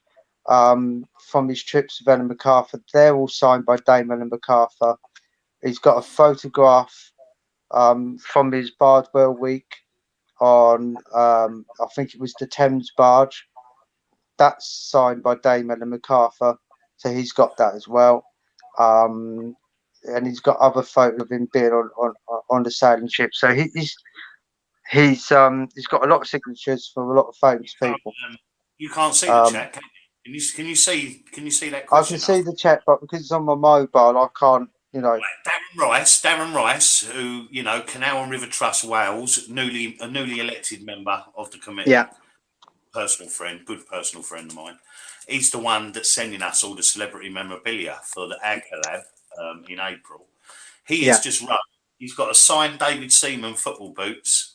from his trips with Ellen MacArthur. They're all signed by Dame Ellen MacArthur. He's got a photograph from his Bardwell week on I think it was the Thames barge. That's signed by Dame Ellen MacArthur, so he's got that as well. And he's got other photos of him being on the sailing ship. So he's got a lot of signatures from a lot of famous people. You can't see the chat, can you? Can you see that question? I can see the chat, but because it's on my mobile, I can't. Darren Rice, who Canal and River Trust Wales, a newly elected member of the committee. Yeah. Good personal friend of mine. He's the one that's sending us all the celebrity memorabilia for the Ag Collab in April. He has just run. He's got a signed David Seaman football boots.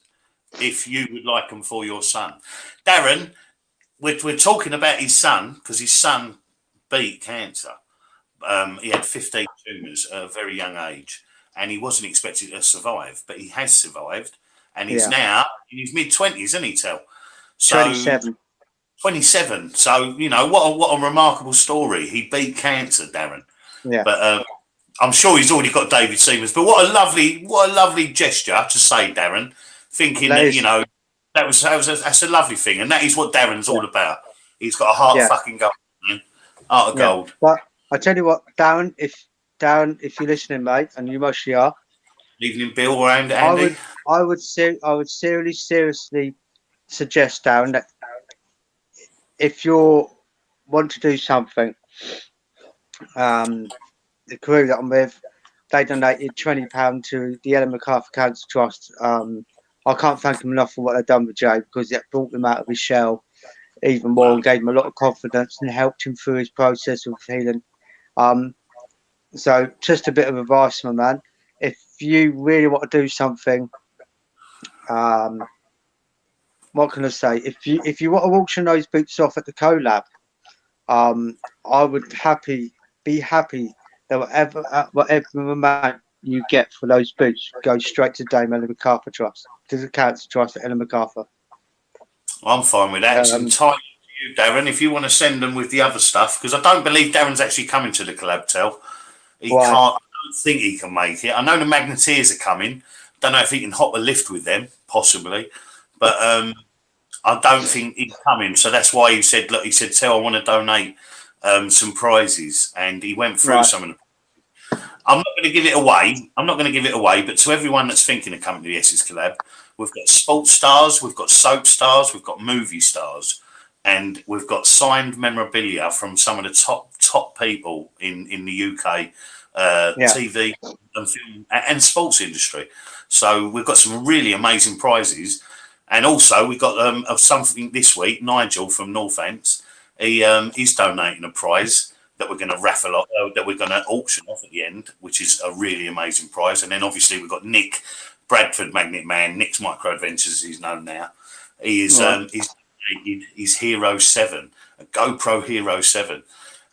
If you would like them for your son, Darren, we're talking about his son because his son beat cancer. He had 15 tumours at a very young age, and he wasn't expected to survive, but he has survived, and he's now in his mid-20s, isn't he, Tel? So 27. So what a remarkable story. He beat cancer, Darren. Yeah. But I'm sure he's already got David Seaman's. But what a lovely gesture to say, Darren. Thinking that's a lovely thing, and that is what Darren's all about. He's got a heart of fucking gold, man. Heart of gold. But I tell you what, Darren, if you're listening, mate, and you mostly are. Evening, Bill, around Andy. I would seriously suggest, Darren, that if you want to do something, the crew that I'm with, they donated £20 to the Ellen MacArthur Cancer Trust. I can't thank them enough for what they've done with Jay, because it brought him out of his shell even more and gave him a lot of confidence and helped him through his process of healing. So just a bit of advice, my man. If you really want to do something, what can I say? If you want to auction those boots off at the collab, I would be happy that whatever amount you get for those boots goes straight to Dame Ellen MacArthur Trust, to the Cancer Trust at Ellen MacArthur. I'm fine with that. It's entirely to you, Darren. If you want to send them with the other stuff, because I don't believe Darren's actually coming to the collab, Tel. He can't. I don't think he can make it. I know the Magneteers are coming. Don't know if he can hop a lift with them, possibly. But I don't think he's coming. So that's why he said, look, he said, Tell, I want to donate some prizes. And he went through Right. some of them. I'm not going to give it away. I'm not going to give it away. But to everyone that's thinking of coming to the Essex Collab, we've got sports stars, we've got soap stars, we've got movie stars, and we've got signed memorabilia from some of the top people in the UK TV and film and sports industry. So we've got some really amazing prizes, and also we've got of something this week. Nigel from Northants, he's donating a prize that we're going to raffle off, that we're going to auction off at the end, which is a really amazing prize. And then obviously we've got Nick Bradford, Magnet Man, Nick's Micro Adventures, he's known now. He is he's Hero 7, a GoPro Hero 7.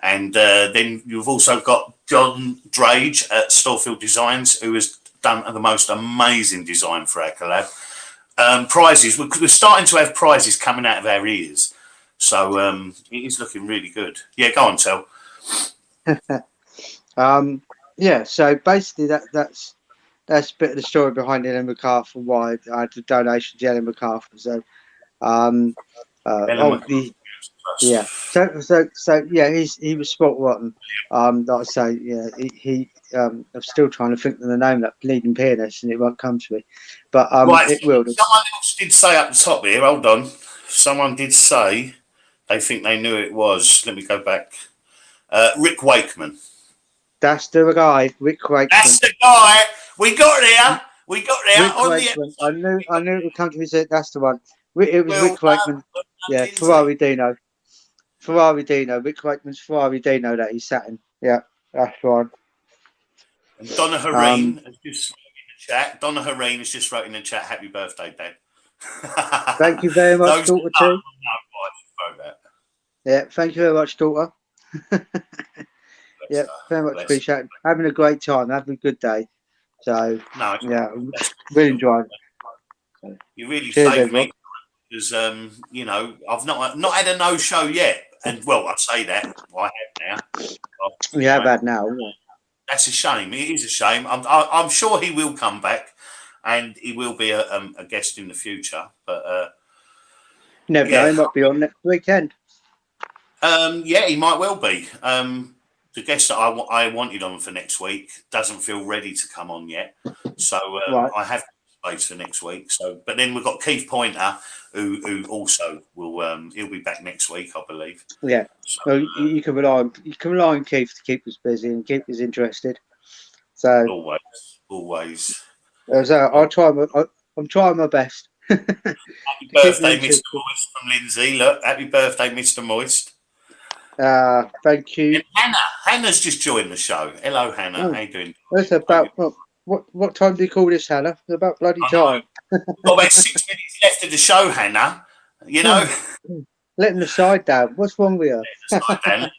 And then you've also got John Drage at Storefield Designs, who has done the most amazing design for our collab. Prizes, we're starting to have prizes coming out of our ears. So it is looking really good. Yeah, go on, Tel. Yeah, so basically that's a bit of the story behind Ellen MacArthur, why I had the donation to Ellen MacArthur. So yeah, so yeah, he was spot rotten. Like I say, yeah, I'm still trying to think of the name of that bleeding pianist, and it won't come to me, but right, it will. Someone else did say up the top here. Hold on, someone did say they think they knew it was. Let me go back. Rick Wakeman. That's the guy, Rick Wakeman. That's the guy. We got there. We got there. Rick On Wakeman. The I knew it would come to me. That's the one. It was Rick Wakeman. Yeah, Ferrari Dino. Rick Wakeman's Ferrari Dino that he sat in. Yeah, that's right. And Donna Hareen has just wrote in the chat. Donna Hareen has just wrote in the chat, "Happy birthday, Dad." Thank you very much, daughter too. Yeah, thank you very much, daughter. Yeah, very much appreciated. Having a great time, having a good day. So yeah, really enjoying it. You really saved me because you know, I've not had a no show yet, and well, I say that I have now. We have had now. That's a shame. It is a shame. I'm sure he will come back, and he will be a guest in the future. But never know. He might be on next weekend. Yeah, he might well be. The guest that I wanted on for next week doesn't feel ready to come on yet, so I have space for next week. So, but then we've got Keith Pointer, who also will. He'll be back next week, I believe. Yeah. So you can rely on Keith to keep us busy and keep us interested. So always. So I'm trying my best. Happy birthday, Mr. Moist from Lindsay. Look, happy birthday, Mr. Moist. Thank you. And Hannah's just joined the show. Hello, Hannah. How you doing? It's about what time do you call this, Hannah? It's about bloody time. Got about 6 minutes left of the show, Hannah. You know, letting the side down. What's wrong with you? Letting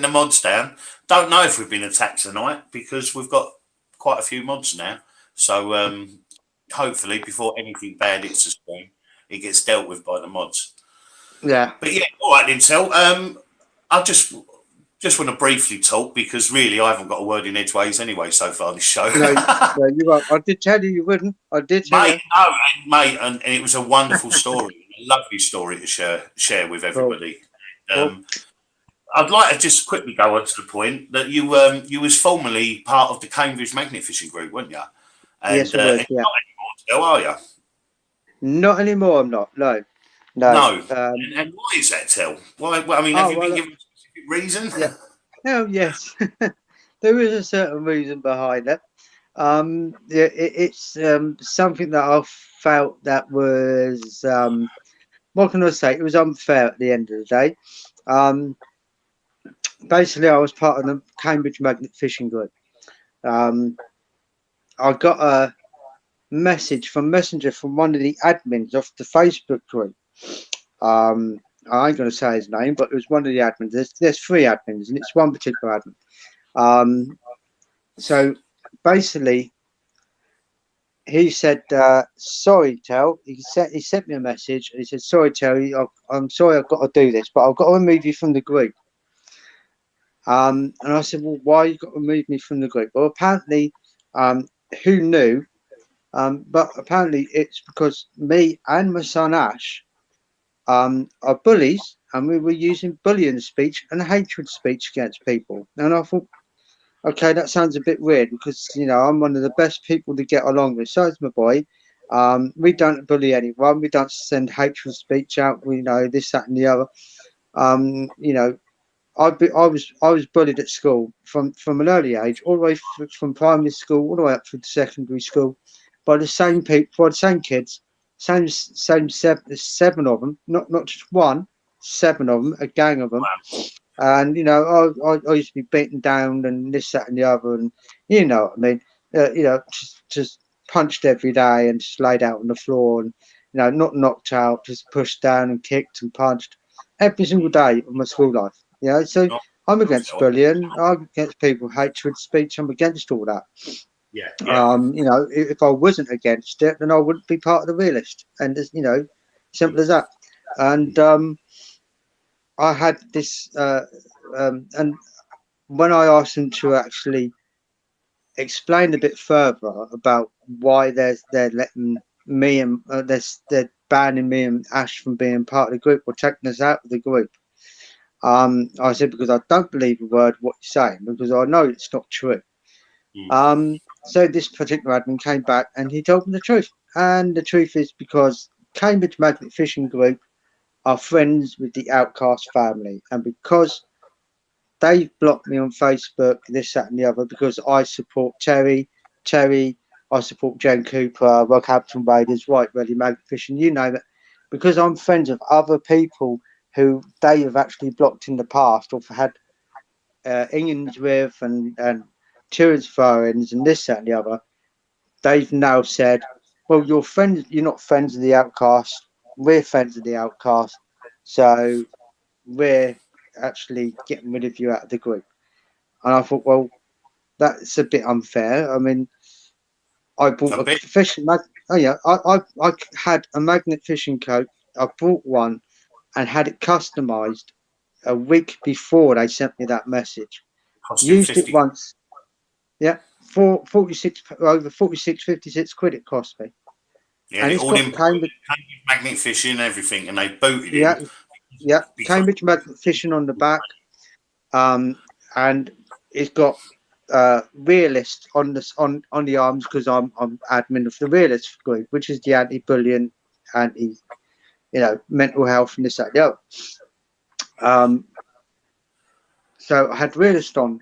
the mods down. Don't know if we've been attacked tonight because we've got quite a few mods now. So hopefully, before anything bad hits the screen, it gets dealt with by the mods. Yeah. But yeah, all right, Intel. I just want to briefly talk because really I haven't got a word in edgeways anyway so far this show. No, you won't. I did tell you wouldn't. I did tell you. Mate, and it was a wonderful story, a lovely story to share with everybody. Cool. I'd like to just quickly go on to the point that you was formerly part of the Cambridge Magnet Fishing Group, weren't you? And, yes, I was. Yeah. Not anymore, still, are you? Not anymore. I'm not. No. And why is that, Tel? Why? Well, I mean, have you been given a specific reason? Yeah. Oh, yes. There is a certain reason behind it. It's something that I felt that was, what can I say? It was unfair at the end of the day. Basically, I was part of the Cambridge Magnet Fishing Group. I got a message from Messenger from one of the admins of the Facebook group. I ain't going to say his name, but it was one of the admins. There's 3 admins, and it's one particular admin. So basically, he said, "Sorry, Tel." He sent me a message. And he said, "Sorry, Tel. I'm sorry, I've got to do this, but I've got to remove you from the group." And I said, "Well, why you got to remove me from the group?" Well, apparently, who knew? But apparently, it's because me and my son Ash are bullies, and we were using bullying speech and hatred speech against people. And I thought, okay, that sounds a bit weird because I'm one of the best people to get along with. So is my boy. We don't bully anyone. We don't send hateful speech out. We know this, that, and the other. Um, you know, I was bullied at school from an early age, all the way from primary school all the way up through to secondary school, by the same people, by the same kids, same seven of them, not just one, seven of them, a gang of them. Wow. And I used to be beaten down and this, that, and the other, and you know what I mean. Just punched every day and just laid out on the floor, and not knocked out, just pushed down and kicked and punched every single day of my school life. So Not, I'm not against fair. bullying. I'm against people hatred speech. I'm against all that. Yeah, yeah. If I wasn't against it, then I wouldn't be part of the realist. And simple as that. And I had this, and when I asked them to actually explain a bit further about why they're letting me and they're banning me and Ash from being part of the group or taking us out of the group. I said because I don't believe a word what you're saying because I know it's not true. So this particular admin came back and he told me the truth, and the truth is because Cambridge Magnet Fishing Group are friends with the Outcast family, and because they've blocked me on Facebook, this, that, and the other, because I support Terry, I support Jen Cooper, Rockhampton Raiders, White Ready Magnet Fishing, you name it, because I'm friends of other people who they have actually blocked in the past or had innings with and tourist forums and this, that, and the other. They've now said, well, you're not friends of the Outcast, we're friends of the Outcast, so we're actually getting rid of you out of the group. And I thought, well, that's a bit unfair. I mean, I bought A a bit. fishing mag. Oh yeah, I had a magnet fishing coat. I bought one and had it customized a week before they sent me that message. Costing Used it 50. once. Yeah, for 46 over 46, 56 quid it cost me, Yeah, and it it's all got in Cambridge. magnet fishing and everything, and they booted Yeah, him yeah, because Cambridge magnet fishing on the back. And it's got realist on this on the arms because I'm admin of the realist group, which is the anti-bullying, anti mental health and this, that, the other. So I had realist on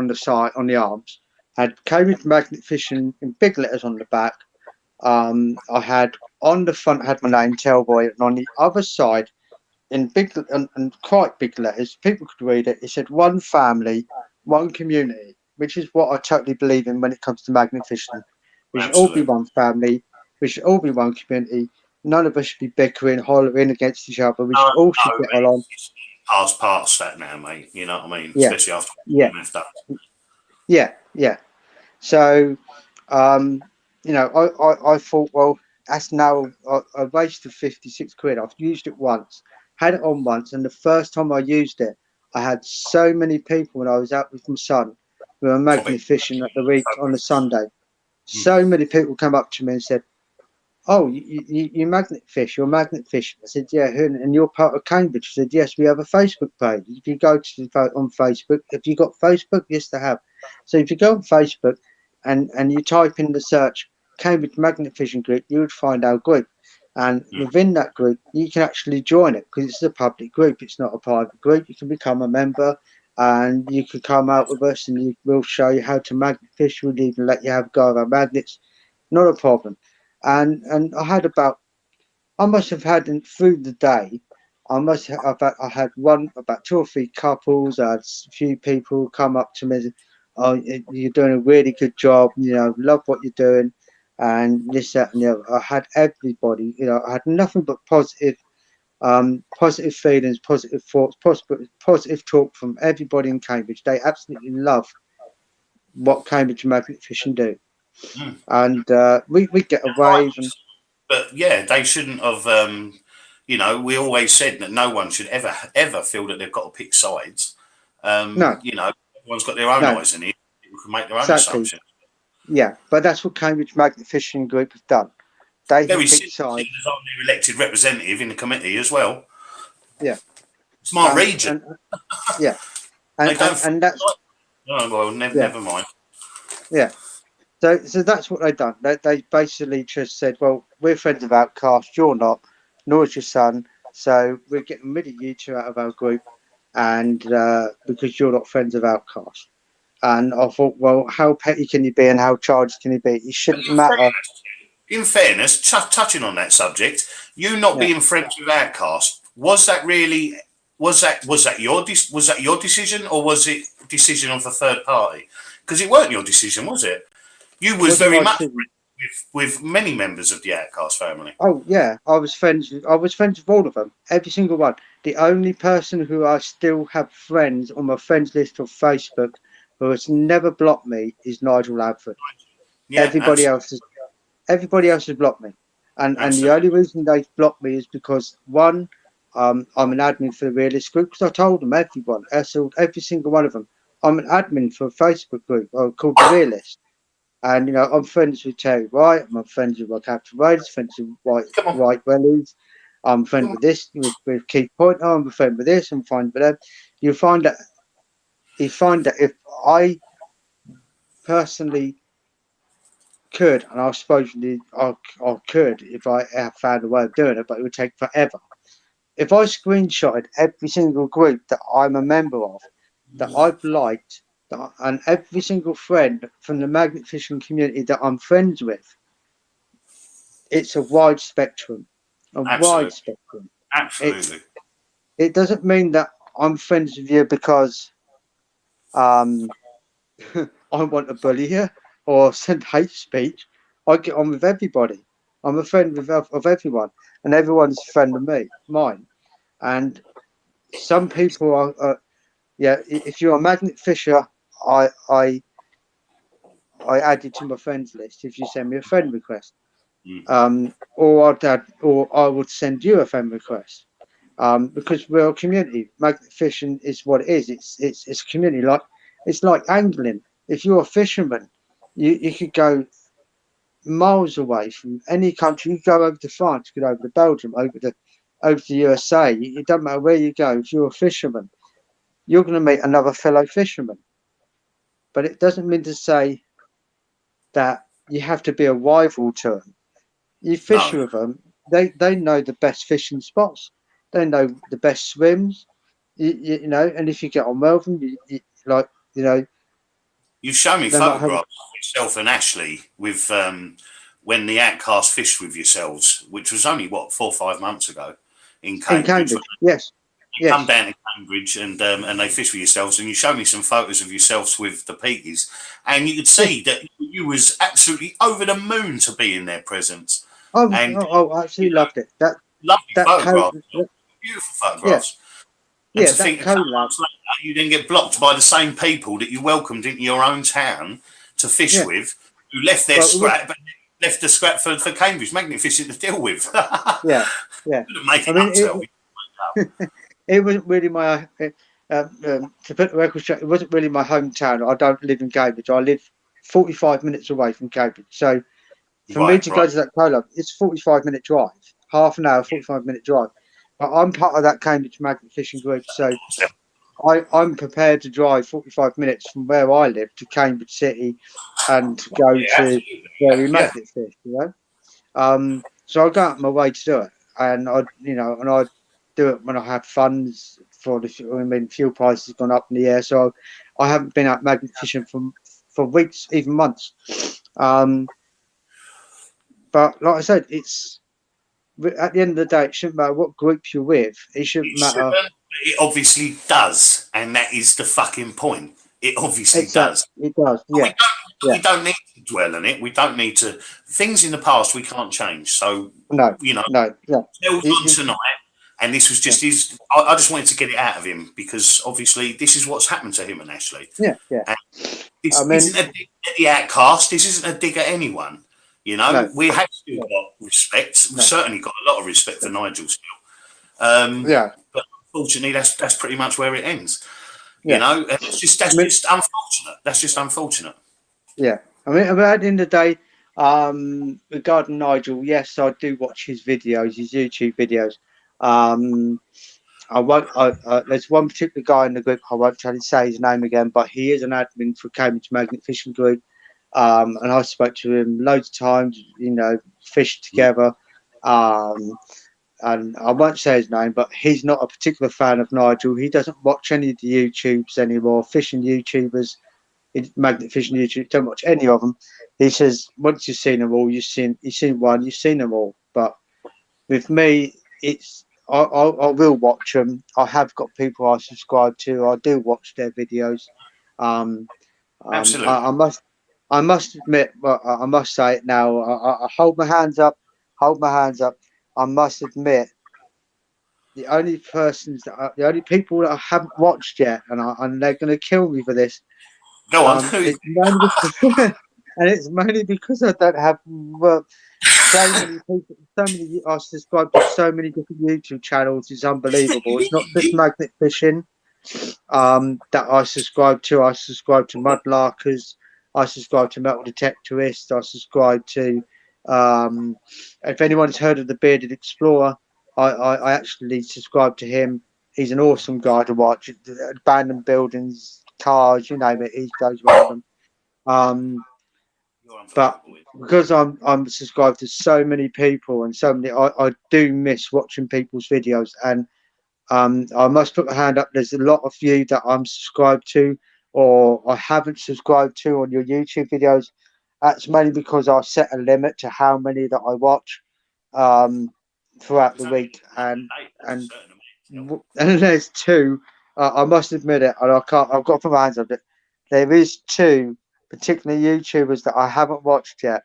the side on the arms, had Cambridge magnet fishing in big letters on the back. I had on the front had my name Tailboy, and on the other side in big and quite big letters, people could read it. It said one family, one community, which is what I totally believe in when it comes to magnet fishing. We should all be absolutely. one family. We should all be one community. None of us should be bickering, hollering against each other. We No, all should no, get along. it's past that now, mate. You know what I mean? Yeah, Especially after yeah, left up. yeah. So, I thought, well, that's now a waste of 56 quid. I've used it once, had it on once, and the first time I used it, I had so many people when I was out with my son. We were Topic. magnet fishing at the week on a Sunday. So many people come up to me and said, "Oh, you magnet fish? You're magnet fishing?" I said, "Yeah." And you're part of Cambridge? I said, "Yes." We have a Facebook page. If you go on Facebook, have you got Facebook? Yes, they have. So if you go on Facebook and you type in the search Cambridge Magnet Fishing Group, you would find our group. And within that group, you can actually join it because it's a public group. It's not a private group. You can become a member and you can come out with us and we'll show you how to magnet fish. We'll even let you have a go of our magnets. Not a problem. And I must have had through the day, I had about two or three couples. I had a few people come up to me and say, "Oh, you're doing a really good job. Love what you're doing," and this, that, and the other. I had everybody. I had nothing but positive feelings, positive thoughts, positive talk from everybody in Cambridge. They absolutely love what Cambridge Magnet Fishing do, Mm. and we get a Right. wave and But yeah, they shouldn't have. We always said that no one should ever feel that they've got to pick sides. no, Everyone's got their own no, eyes in it. People can make their own exactly. assumptions. Yeah, but that's what Cambridge Magnet Fishing Group have done. They Very can pick simple, sides. because I'm their elected representative in the committee as well. Yeah. It's my region. Yeah, They don't. and that's Oh well, yeah, never mind. yeah. So that's what they've done. They basically just said, well, we're friends of Outcast, you're not, nor is your son. So we're getting rid of you two out of our group, and because you're not friends of Outcast. And I thought, well, how petty can you be, and how charged can you be? It shouldn't matter. In fairness, touching on that subject, you not Yeah. being friends with Outcast, was that really was that your decision, or was it a decision of a third party? Because it weren't your decision, was it? You was Wasn't very my much decision. with many members of the Outcast family. Oh yeah, I was friends with all of them, every single one. The only person who I still have friends on my friends list of Facebook who has never blocked me is Nigel Ladford. Yeah, Everybody else has blocked me, and the absolutely. only reason they've blocked me is because one, I'm an admin for the Realist group, because I told them every single one of them, I'm an admin for a Facebook group called the Realist. And I'm friends with Terry White. I'm friends with Captain Raiders. Friends with Come on, White Wellies. I'm friends come on. with this with Keith Pointer. I'm a friend with this. I'm friends with them. You find that if I personally could, and I suppose I could if I found a way of doing it, but it would take forever. If I screenshotted every single group that I'm a member of, that I've liked, and every single friend from the magnet fishing community that I'm friends with, it's a wide spectrum, a wide Absolutely, spectrum. absolutely. It doesn't mean that I'm friends with you because I want to bully you or send hate speech. I get on with everybody. I'm a friend of everyone, and everyone's a friend of mine. And some people are yeah. If you're a magnet fisher, I I I add you to my friends list if you send me a friend request. Mm. Or I would send you a friend request. Because we're a community. Magnet fishing is what it is. It's a community. It's like angling. If you're a fisherman, you could go miles away from any country. You go over to France, you go over to Belgium, over to USA. It doesn't matter where you go. If you're a fisherman, you're going to meet another fellow fisherman. But it doesn't mean to say that you have to be a rival to them. You fish No, with them. They know the best fishing spots. They know the best swims. And if you get on well with them, you know, you show me they might have photographs of yourself and Ashley with when the Outcast fished with yourselves, which was only what 4 or 5 months ago in in Cambridge. Cambridge. Yes, You come yes. down to Cambridge and they fish with yourselves, and you show me some photos of yourselves with the Peakies, and you could see that you was absolutely over the moon to be in their presence, and I you absolutely know, loved it. That lovely that co photographs, beautiful yeah, photographs. And yeah, to that think a couple of collab. months later, you then get blocked by the same people that you welcomed into your own town to fish Yeah. with, who left their Well, it was, scrap, but left the scrap for Cambridge magnet fishing to deal with. yeah, yeah. Couldn't make I it up to mean, it wasn't really my to put the record straight. It wasn't really my hometown. I don't live in Cambridge. I live 45 minutes away from Cambridge. So for me Right, to go right. to that collab, it's 45-minute drive, half an hour, 45-minute drive. But I'm part of that Cambridge magnet fishing group, so I'm prepared to drive 45 minutes from where I live to Cambridge City and go Yeah, to absolutely. where we Yeah. magnet fish, So I go out of my way to do it, and I do it when I have funds for fuel prices have gone up in the air, so I haven't been out magnet fishing for weeks, even months. But like I said, it's at the end of the day, it shouldn't matter what group you're with. It shouldn't It matter. shouldn't, but it obviously does, and that is the fucking point. It obviously Exactly, does. it does. But Yeah, yeah. we don't need to dwell on it. We don't need to. Things in the past we can't change. So, No, you know, no, yeah. Nell's on It, tonight, and this was yeah, just his. I just wanted to get it out of him because obviously this is what's happened to him and Ashley. yeah, yeah. And I this mean, isn't a dig at the Outcast. This isn't a dig at anyone. You know, no, we have still no, got respect. We've no. certainly got a lot of respect for Nigel still. Yeah, But unfortunately, that's pretty much where it ends. You yeah. know, and it's just I that's mean, just unfortunate. That's just unfortunate. yeah. I mean, at the end of the day, Regarding Nigel, yes, I do watch his videos, his YouTube videos. Um, I won't. There's one particular guy in the group. I won't try to say his name again, but he is an admin for Cambridge Magnet Fishing Group. And I spoke to him loads of times. You know, fished together. Um, and I won't say his name, but he's not a particular fan of Nigel. He doesn't watch any of the YouTubes anymore. Fishing YouTubers, magnet fishing YouTube, don't watch any of them. He says once you've seen them all, you've seen one, you've seen them all. But with me, it's I will watch them. I have got people I subscribe to. I do watch their videos. Um, Absolutely. I must admit, well, I must say it now. I hold my hands up. Hold my hands up. I must admit, the only the only people that I haven't watched yet, and they're going to kill me for this. Go on. It's mainly because, and it's mainly because I don't have so many people, so many. I subscribe to so many different YouTube channels. It's unbelievable. It's not just magnet fishing that I subscribe to. I subscribe to Mudlarkers. I subscribe to Metal Detectorist. I subscribe to. If anyone's heard of the Bearded Explorer, I actually subscribe to him. He's an awesome guy to watch. Abandoned buildings, cars, you name it. He goes around them. But because I'm subscribed to so many people and so many, I do miss watching people's videos. And I must put my hand up. There's a lot of you that I'm subscribed to, or I haven't subscribed to on your YouTube videos. That's mainly because I set a limit to how many that I watch throughout the week, and there's two. I must admit it, and I can't. I've got to put my hands on it. There is two particular YouTubers that I haven't watched yet.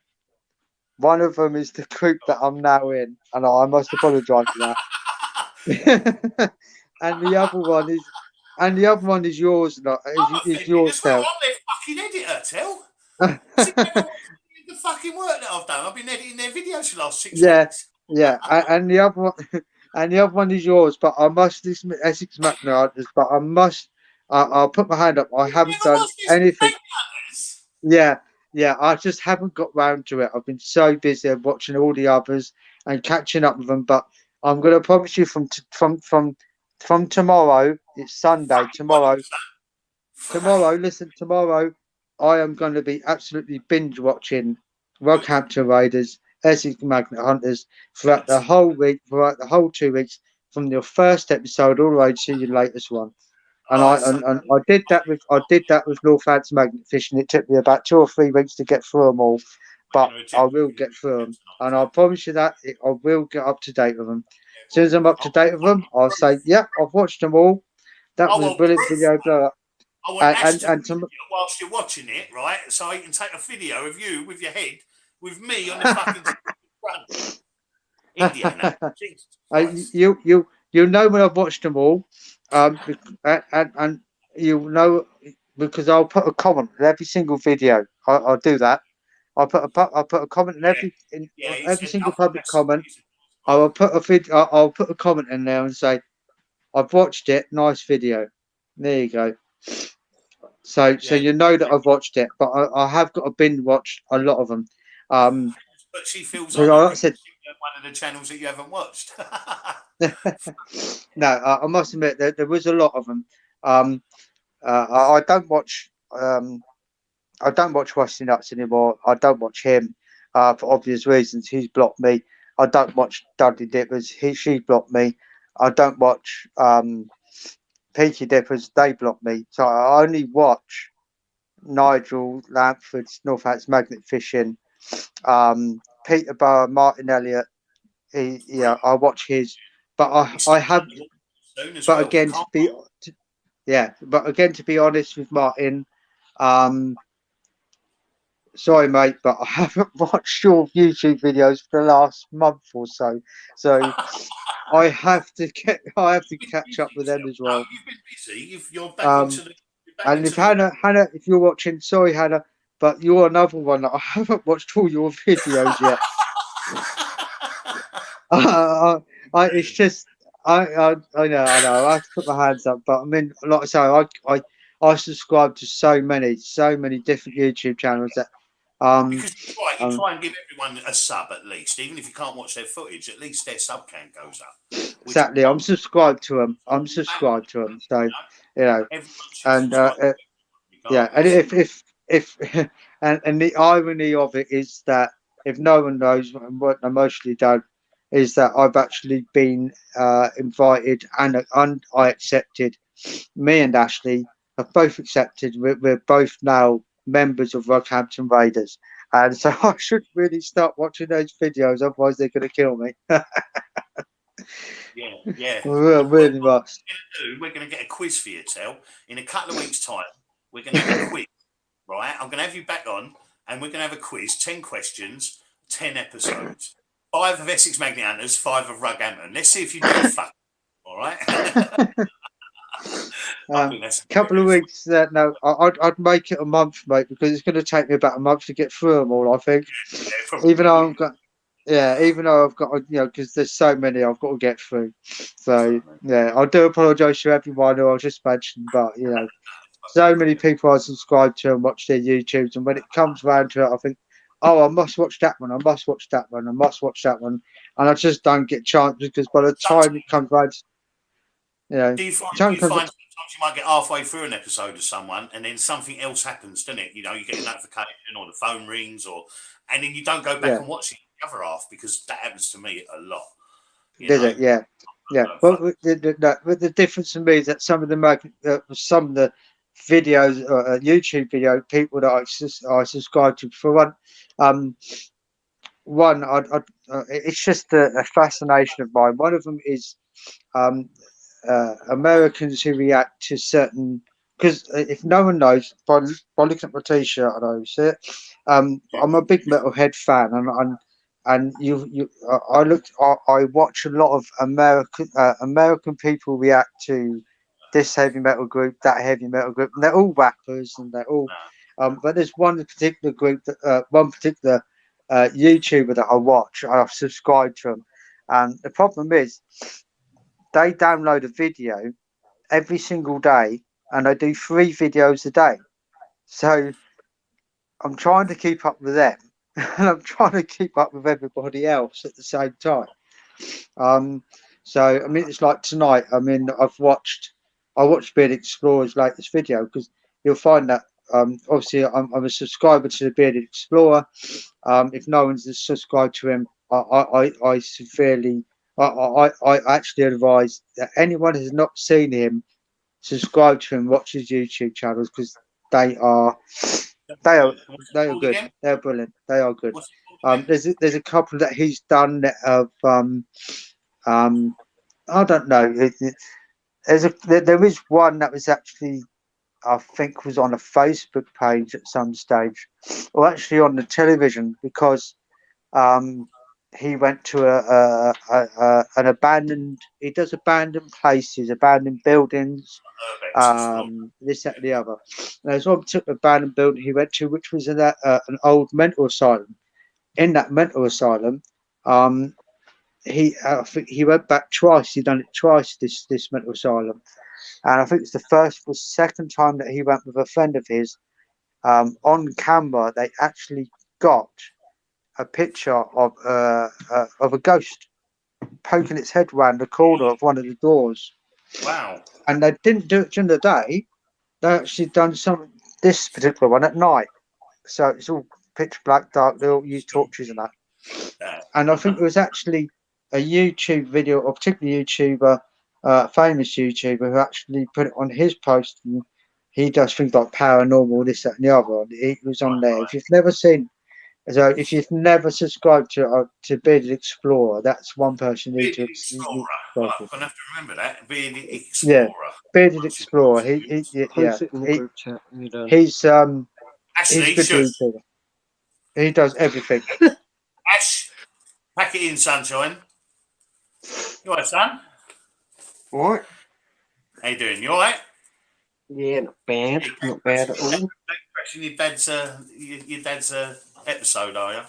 One of them is the group that I'm now in, and I must apologise for that. and the other one is yours. Not is yours, Tel. I'm their fucking editor, Tel. The fucking work that I've done. I've been editing their videos for the last 6 weeks. Yeah, and the other one, and the other one is yours. But I must dismiss Essex McNarders. But I must. I'll put my hand up. I haven't done anything. Yeah, I just haven't got round to it. I've been so busy watching all the others and catching up with them. But I'm going to promise you from tomorrow. It's Sunday. Tomorrow. Listen, tomorrow I am going to be absolutely binge watching Rockhampton Raiders, Essex Magnet Hunters throughout the whole week, throughout the whole 2 weeks, from your first episode all the way to your latest one. And I did that with Northampton Magnet Fishing. It took me about 2 or 3 weeks to get through them all, but I will get through them, and I promise you that I will get up to date with them. As soon as I'm up to date with them, I'll say, "Yeah, I've watched them all. That was a brilliant video." I want whilst you're watching it, right? So you can take a video of you with your head, with me on the fucking front. India, you know when I've watched them all, and you'll know because I'll put a comment in every single video. I'll do that. I'll put a comment in every single public comment. I will put I'll put a comment in there and say, "I've watched it. Nice video." There you go. So you know that I've watched it, but I have got to binge watch a lot of them. But she feels like I said one of the channels that you haven't watched. No, I must admit that there was a lot of them. I don't watch. I don't watch Rusty Nuts anymore. I don't watch him for obvious reasons. He's blocked me. I don't watch Dudley Dippers. She blocked me. I don't watch Peaky Dippers. They blocked me. So I only watch Nigel Lampford's Northampton Magnet Fishing, Peterborough, Martin Elliott. I watch his, but I have. But again, to be honest with Martin, sorry, mate, but I haven't watched your YouTube videos for the last month or so. So I have to catch up with them as well. You've been busy. You're back into the. And if Hannah, if you're watching, sorry, Hannah, but you're another one that I haven't watched all your videos yet. It's just I know I have to put my hands up, but I mean, like I say, I subscribe to so many different YouTube channels that Because you um, try and give everyone a sub at least, even if you can't watch their footage. At least their sub count goes up. Which exactly. I'm subscribed to them. I'm subscribed to them. So, you know, everyone should and subscribe, yeah, and regardless. if and the irony of it is that if no one knows, and what I mostly don't, is that I've actually been invited and I accepted. Me and Ashley have both accepted. We're both now members of Rockhampton Raiders, and so I should really start watching those videos. Otherwise, they're going to kill me. Yeah, yeah. We really must. We're going to get a quiz for you, Tel. In a couple of weeks' time, we're going to have a quiz, right? I'm going to have you back on, and we're going to have a quiz, 10 questions, 10 episodes. 5 of Essex Magnet Hunters, 5 of Rughampton. Let's see if you do a fuck. All right? I think that's Couple of weeks. No, I'd make it a month, mate, because it's going to take me about a month to get through them all. I think, probably. even though I've got, yeah, even though I've got, because there's so many I've got to get through. So yeah, I do apologise to everyone who I just mentioned, but so many people I subscribe to and watch their YouTubes, and when it comes round to it, I think, oh, I must watch that one. I must watch that one. I must watch that one, and I just don't get chances because by the time it comes round, Do you find time comes. sometimes you might get halfway through an episode of someone and then something else happens, doesn't it? You get a notification or the phone rings, and then you don't go back and watch the other half, because that happens to me a lot. Did it? Yeah. Yeah. Well, the difference to me is that some of the videos, YouTube video people that I subscribe to, for one, it's just a fascination of mine. One of them is um, Americans who react to certain. Because if no one knows, by looking at my T-shirt, I know it. I'm a big Metalhead fan, and I watch a lot of American people react to this heavy metal group, that heavy metal group, and they're all rappers, and they're all. But there's one particular group one particular YouTuber that I watch. I've subscribed to them, and the problem is they download a video every single day, and they do 3 videos a day. So I'm trying to keep up with them, and I'm trying to keep up with everybody else at the same time. So I mean, it's like tonight. I mean, I watched Bearded Explorer's latest video, because you'll find that obviously I'm a subscriber to the Bearded Explorer. If no one's subscribed to him, I severely, I actually advise that anyone who's not seen him, subscribe to him, watch his YouTube channels, because they are they are good. Again? They're brilliant. They are good. What's it called again? There's a couple that he's done of I don't know. There is one that was actually, I think, was on a Facebook page at some stage, or actually on the television, because he went to an abandoned. He does abandoned places, abandoned buildings, this, that, and the other. There's one particular abandoned building he went to, which was an old mental asylum. In that mental asylum, I think he went back twice. He done it twice. This mental asylum, and I think it's the first or second time that he went with a friend of his. On camera, they actually got a picture of a ghost poking its head round the corner of one of the doors. Wow. And they didn't do it during the day. They actually done this particular one at night. So it's all pitch black, dark. They all use torches and that. And I think it was actually a YouTube video, or particular YouTuber, famous YouTuber, who actually put it on his post. And he does things like paranormal, this, that, and the other. It was on there. If you've never subscribed to Bearded Explorer, that's one person you need to. Explorer. I'm gonna have to remember that. Bearded Explorer. Yeah, Bearded Explorer. He's Ashley, good YouTuber. He does everything. Ash, pack it in, sunshine. You alright, son? What? How you doing? You alright? Yeah, not bad. Not bad at all. Crashing your dad's episode, are you?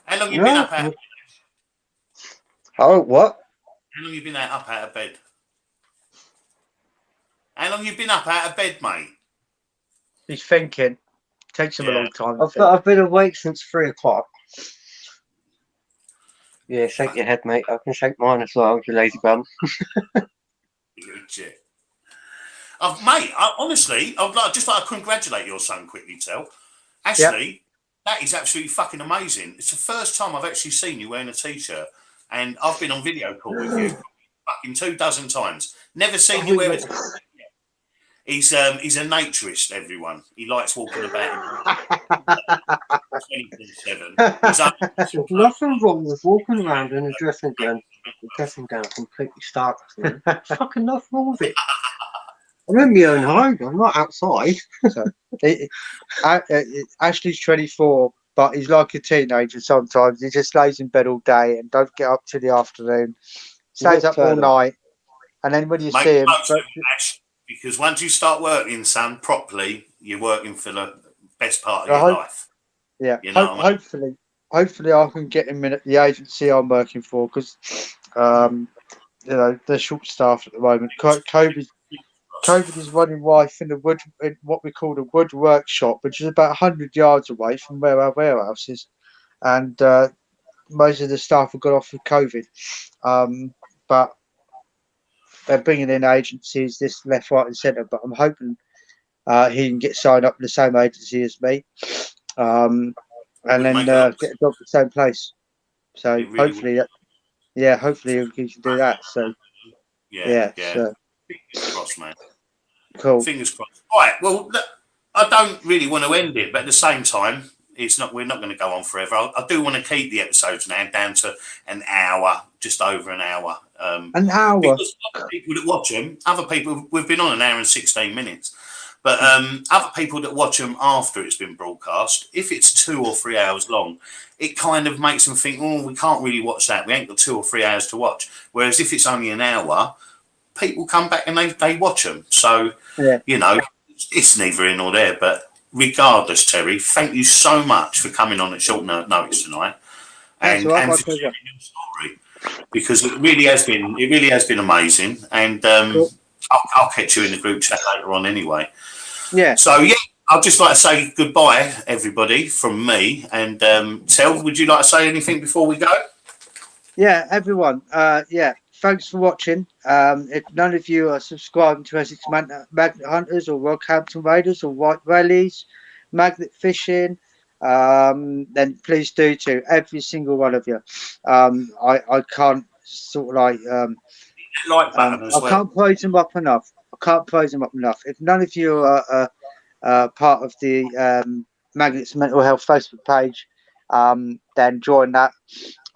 How long you been up out? Oh, what? How long you been up out of bed? How long you been up out of bed, mate? He's thinking. Takes him a Yeah. long time. I think. I've been awake since 3 o'clock. Yeah, shake your head, mate. I can shake mine as well, you lazy bum. Legit. Mate, honestly, I'd just like to congratulate your son quickly, Tel. Actually, that is absolutely fucking amazing. It's the first time I've actually seen you wearing a t-shirt, and I've been on video call with you fucking 24 times. Never seen you wear a t-shirt. He's a naturist, everyone. He likes walking about 24/7. There's nothing wrong with walking around in a dressing gown completely stark. There's fucking nothing wrong with it. I'm in my own home. I'm not outside. Ashley's 24, but he's like a teenager sometimes. He just lays in bed all day and don't get up till the afternoon. Stays up all night. And then when you see him... Ash, because once you start working, son, properly, you're working for the best part of your life. Yeah, you know hopefully I can get him in at the agency I'm working for, because they're short staffed at the moment. COVID is running rife in what we call the wood workshop, which is about 100 yards away from where our warehouse is, and most of the staff have got off with COVID, but they're bringing in agencies this left, right, and centre. But I'm hoping he can get signed up to the same agency as me, and then get a job at the same place. So really hopefully, hopefully he can do that. So yeah. So, Fingers crossed, man. Cool. Fingers crossed. All right. Well, look, I don't really want to end it, but at the same time, we're not going to go on forever. I do want to keep the episodes now down to an hour, just over an hour. An hour. Because other people that watch them, we've been on an hour and 16 minutes. But other people that watch them after it's been broadcast, if it's 2 or 3 hours long, it kind of makes them think, oh, we can't really watch that. We ain't got 2 or 3 hours to watch. Whereas if it's only an hour, people come back and they watch them. So, it's neither in nor there. But regardless, Terry, thank you so much for coming on at short notice tonight. And for sharing your story. Because it really has been amazing. And I'll catch you in the group chat later on anyway. Yeah. So, I'd just like to say goodbye, everybody, from me. And Tel, would you like to say anything before we go? Yeah, everyone. Thanks for watching. If none of you are subscribing to Essex Magnet Hunters or Rockhampton Raiders or White Rallies, Magnet Fishing, then please do too. Every single one of you. I can't sort of I can't praise them up enough. If none of you are part of the Magnets Mental Health Facebook page, then join that.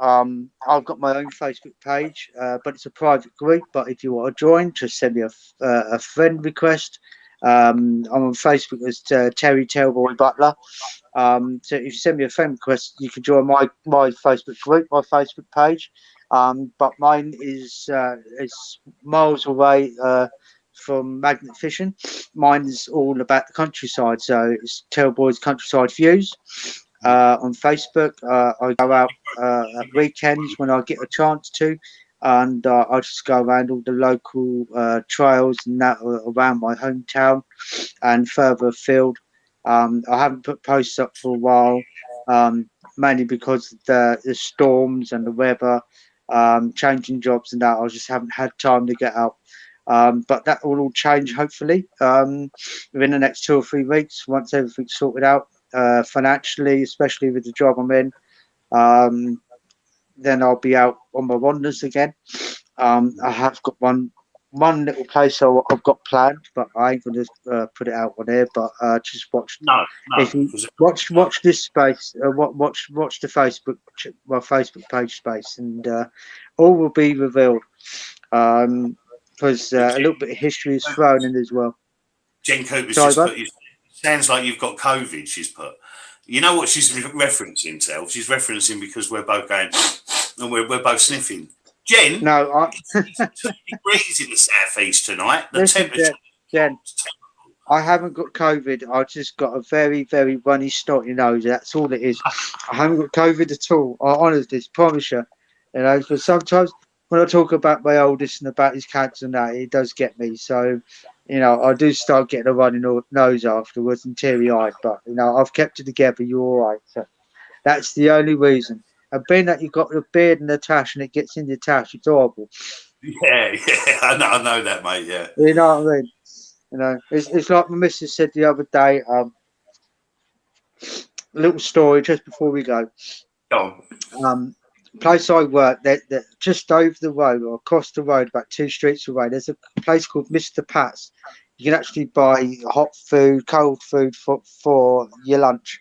I've got my own Facebook page, but it's a private group. But if you want to join, just send me a friend request. I'm on Facebook as Terry Tailboy Butler. So if you send me a friend request, you can join my Facebook group, my Facebook page. But mine is miles away from Magnet Fishing. Mine is all about the countryside, so it's Tailboy's Countryside Views. On Facebook, I go out at weekends when I get a chance to, and I just go around all the local trails and that around my hometown and further afield. I haven't put posts up for a while, mainly because of the storms and the weather, changing jobs and that. I just haven't had time to get out. But that will all change hopefully within the next 2 or 3 weeks once everything's sorted out. Financially, especially with the job I'm in, then I'll be out on my wanders again. I have got one little place I've got planned, but I ain't going to put it out on air. But just watch. No. If you watch this space, watch the my Facebook page space, and all will be revealed. Because a little bit of history is thrown in as well. Jen Cooper's just put. Sounds like you've got COVID, she's put. You know what she's referencing, Tel? She's referencing because we're both going and we're both sniffing. Jen, no, it's 2 degrees in the southeast tonight. The temperature. Jen, I haven't got COVID. I just got a very, very runny, snotty nose. That's all it is. I haven't got COVID at all. I honestly promise you. You know, but sometimes when I talk about my oldest and about his cancer and that, it does get me. So, you know, I do start getting a runny nose afterwards and teary eyed. But you know, I've kept it together. You're all right. So that's the only reason. And being that you've got the beard and the tash and it gets in your tash, it's horrible. Yeah, yeah, I know that, mate. Yeah. You know what I mean? You know, it's like my missus said the other day. A little story just before we go. Go on. Place I work, that just over the road or across the road, about 2 streets away, there's a place called Mr. Pat's. You can actually buy hot food, cold food for your lunch.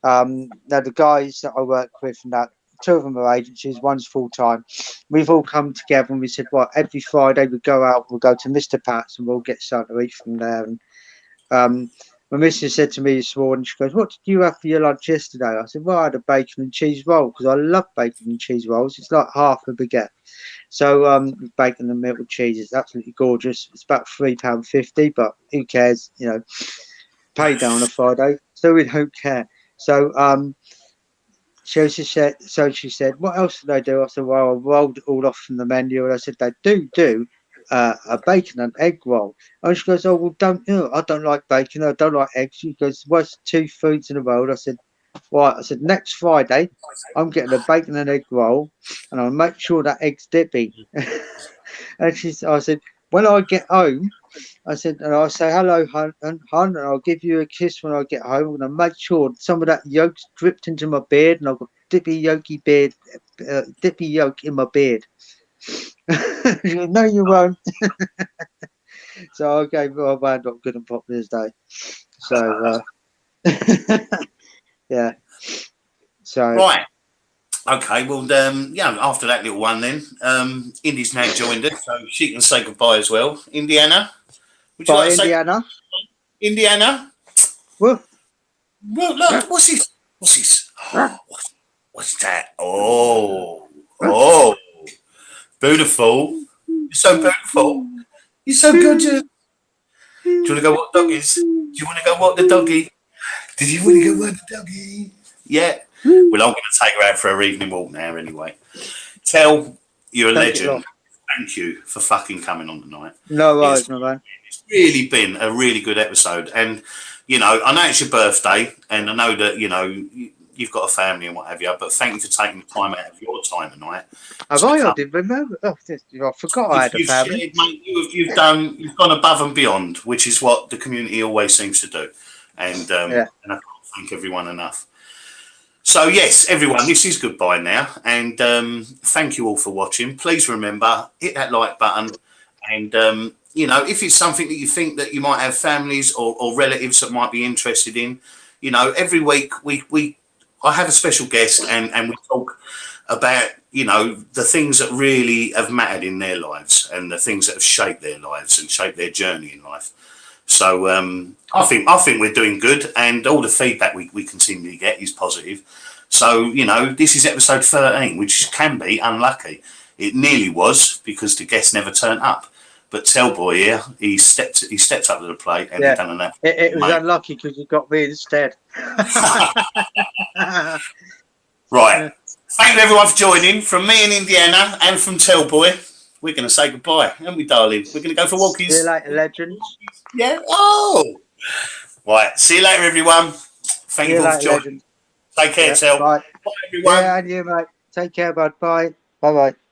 Now the guys that I work with, and that 2 of them are agencies, one's full time. We've all come together and we said, well, every Friday we go out, we'll go to Mr. Pat's and we'll get something to eat from there. And my missus said to me this morning, she goes, what did you have for your lunch yesterday? I said, well, I had a bacon and cheese roll because I love bacon and cheese rolls. It's like half a baguette. So with bacon and milk with cheese, it's absolutely gorgeous. It's about £3.50, but who cares? You know, pay down on a Friday, so we don't care. So she said, what else did they do? I said, well, I rolled it all off from the menu. And I said, they do a bacon and egg roll. And she goes, oh, well, I don't like bacon. I don't like eggs. She goes, what's 2 foods in a roll? I said, right. I said, next Friday, I'm getting a bacon and egg roll and I'll make sure that egg's dippy. And I said, when I get home, I said, and I'll say, hello, hon, and I'll give you a kiss when I get home. I'm going to make sure some of that yolk's dripped into my beard and I've got dippy yolk in my beard. She goes, no, you won't. So I gave her a band up Good and Popular's Day. So, yeah. So Right. Okay. Well, yeah. After that little one, then Indy's now joined us, so she can say goodbye as well. Indiana, would you bye, like to Indiana. say Indiana? Well, Well, look. What's this? What's this? Oh, what's that? Oh, beautiful. You're so beautiful. You're so good. Do you want to go walk doggies? Do you want to go walk the doggy? Did you want to go walk the doggy? Yeah. Well, I'm going to take her out for her evening walk now anyway. Tell, you're a legend. Thank you for fucking coming on tonight. No worries, my man. It's really been a really good episode. And, you know, I know it's your birthday and I know that, you know, you've got a family and what have you, but thank you for taking the time out of your time tonight. Have I didn't remember. Oh, I forgot I had a family. Shared, mate, you've gone above and beyond, which is what the community always seems to do. And, and I can't thank everyone enough. So, yes, everyone, this is goodbye now. And thank you all for watching. Please remember, hit that like button. And, you know, if it's something that you think that you might have families or relatives that might be interested in, you know, every week I have a special guest and we talk about, you know, the things that really have mattered in their lives and the things that have shaped their lives and shaped their journey in life. So I think we're doing good, and all the feedback we continually get is positive. So, you know, this is episode 13, which can be unlucky. It nearly was because the guest never turned up. But Tellboy here, he stepped up to the plate and he done an It was unlucky because you got me instead. Right. Thank you everyone for joining. From me and Indiana and from Tellboy, we're going to say goodbye, aren't we, darling? We're going to go for walkies. See you later, legends. Yeah. Oh. Right. See you later, everyone. Thank you for joining. Take care, Tell. Bye. Bye, everyone. Yeah, and you, mate. Take care, bud. Bye. Bye-bye.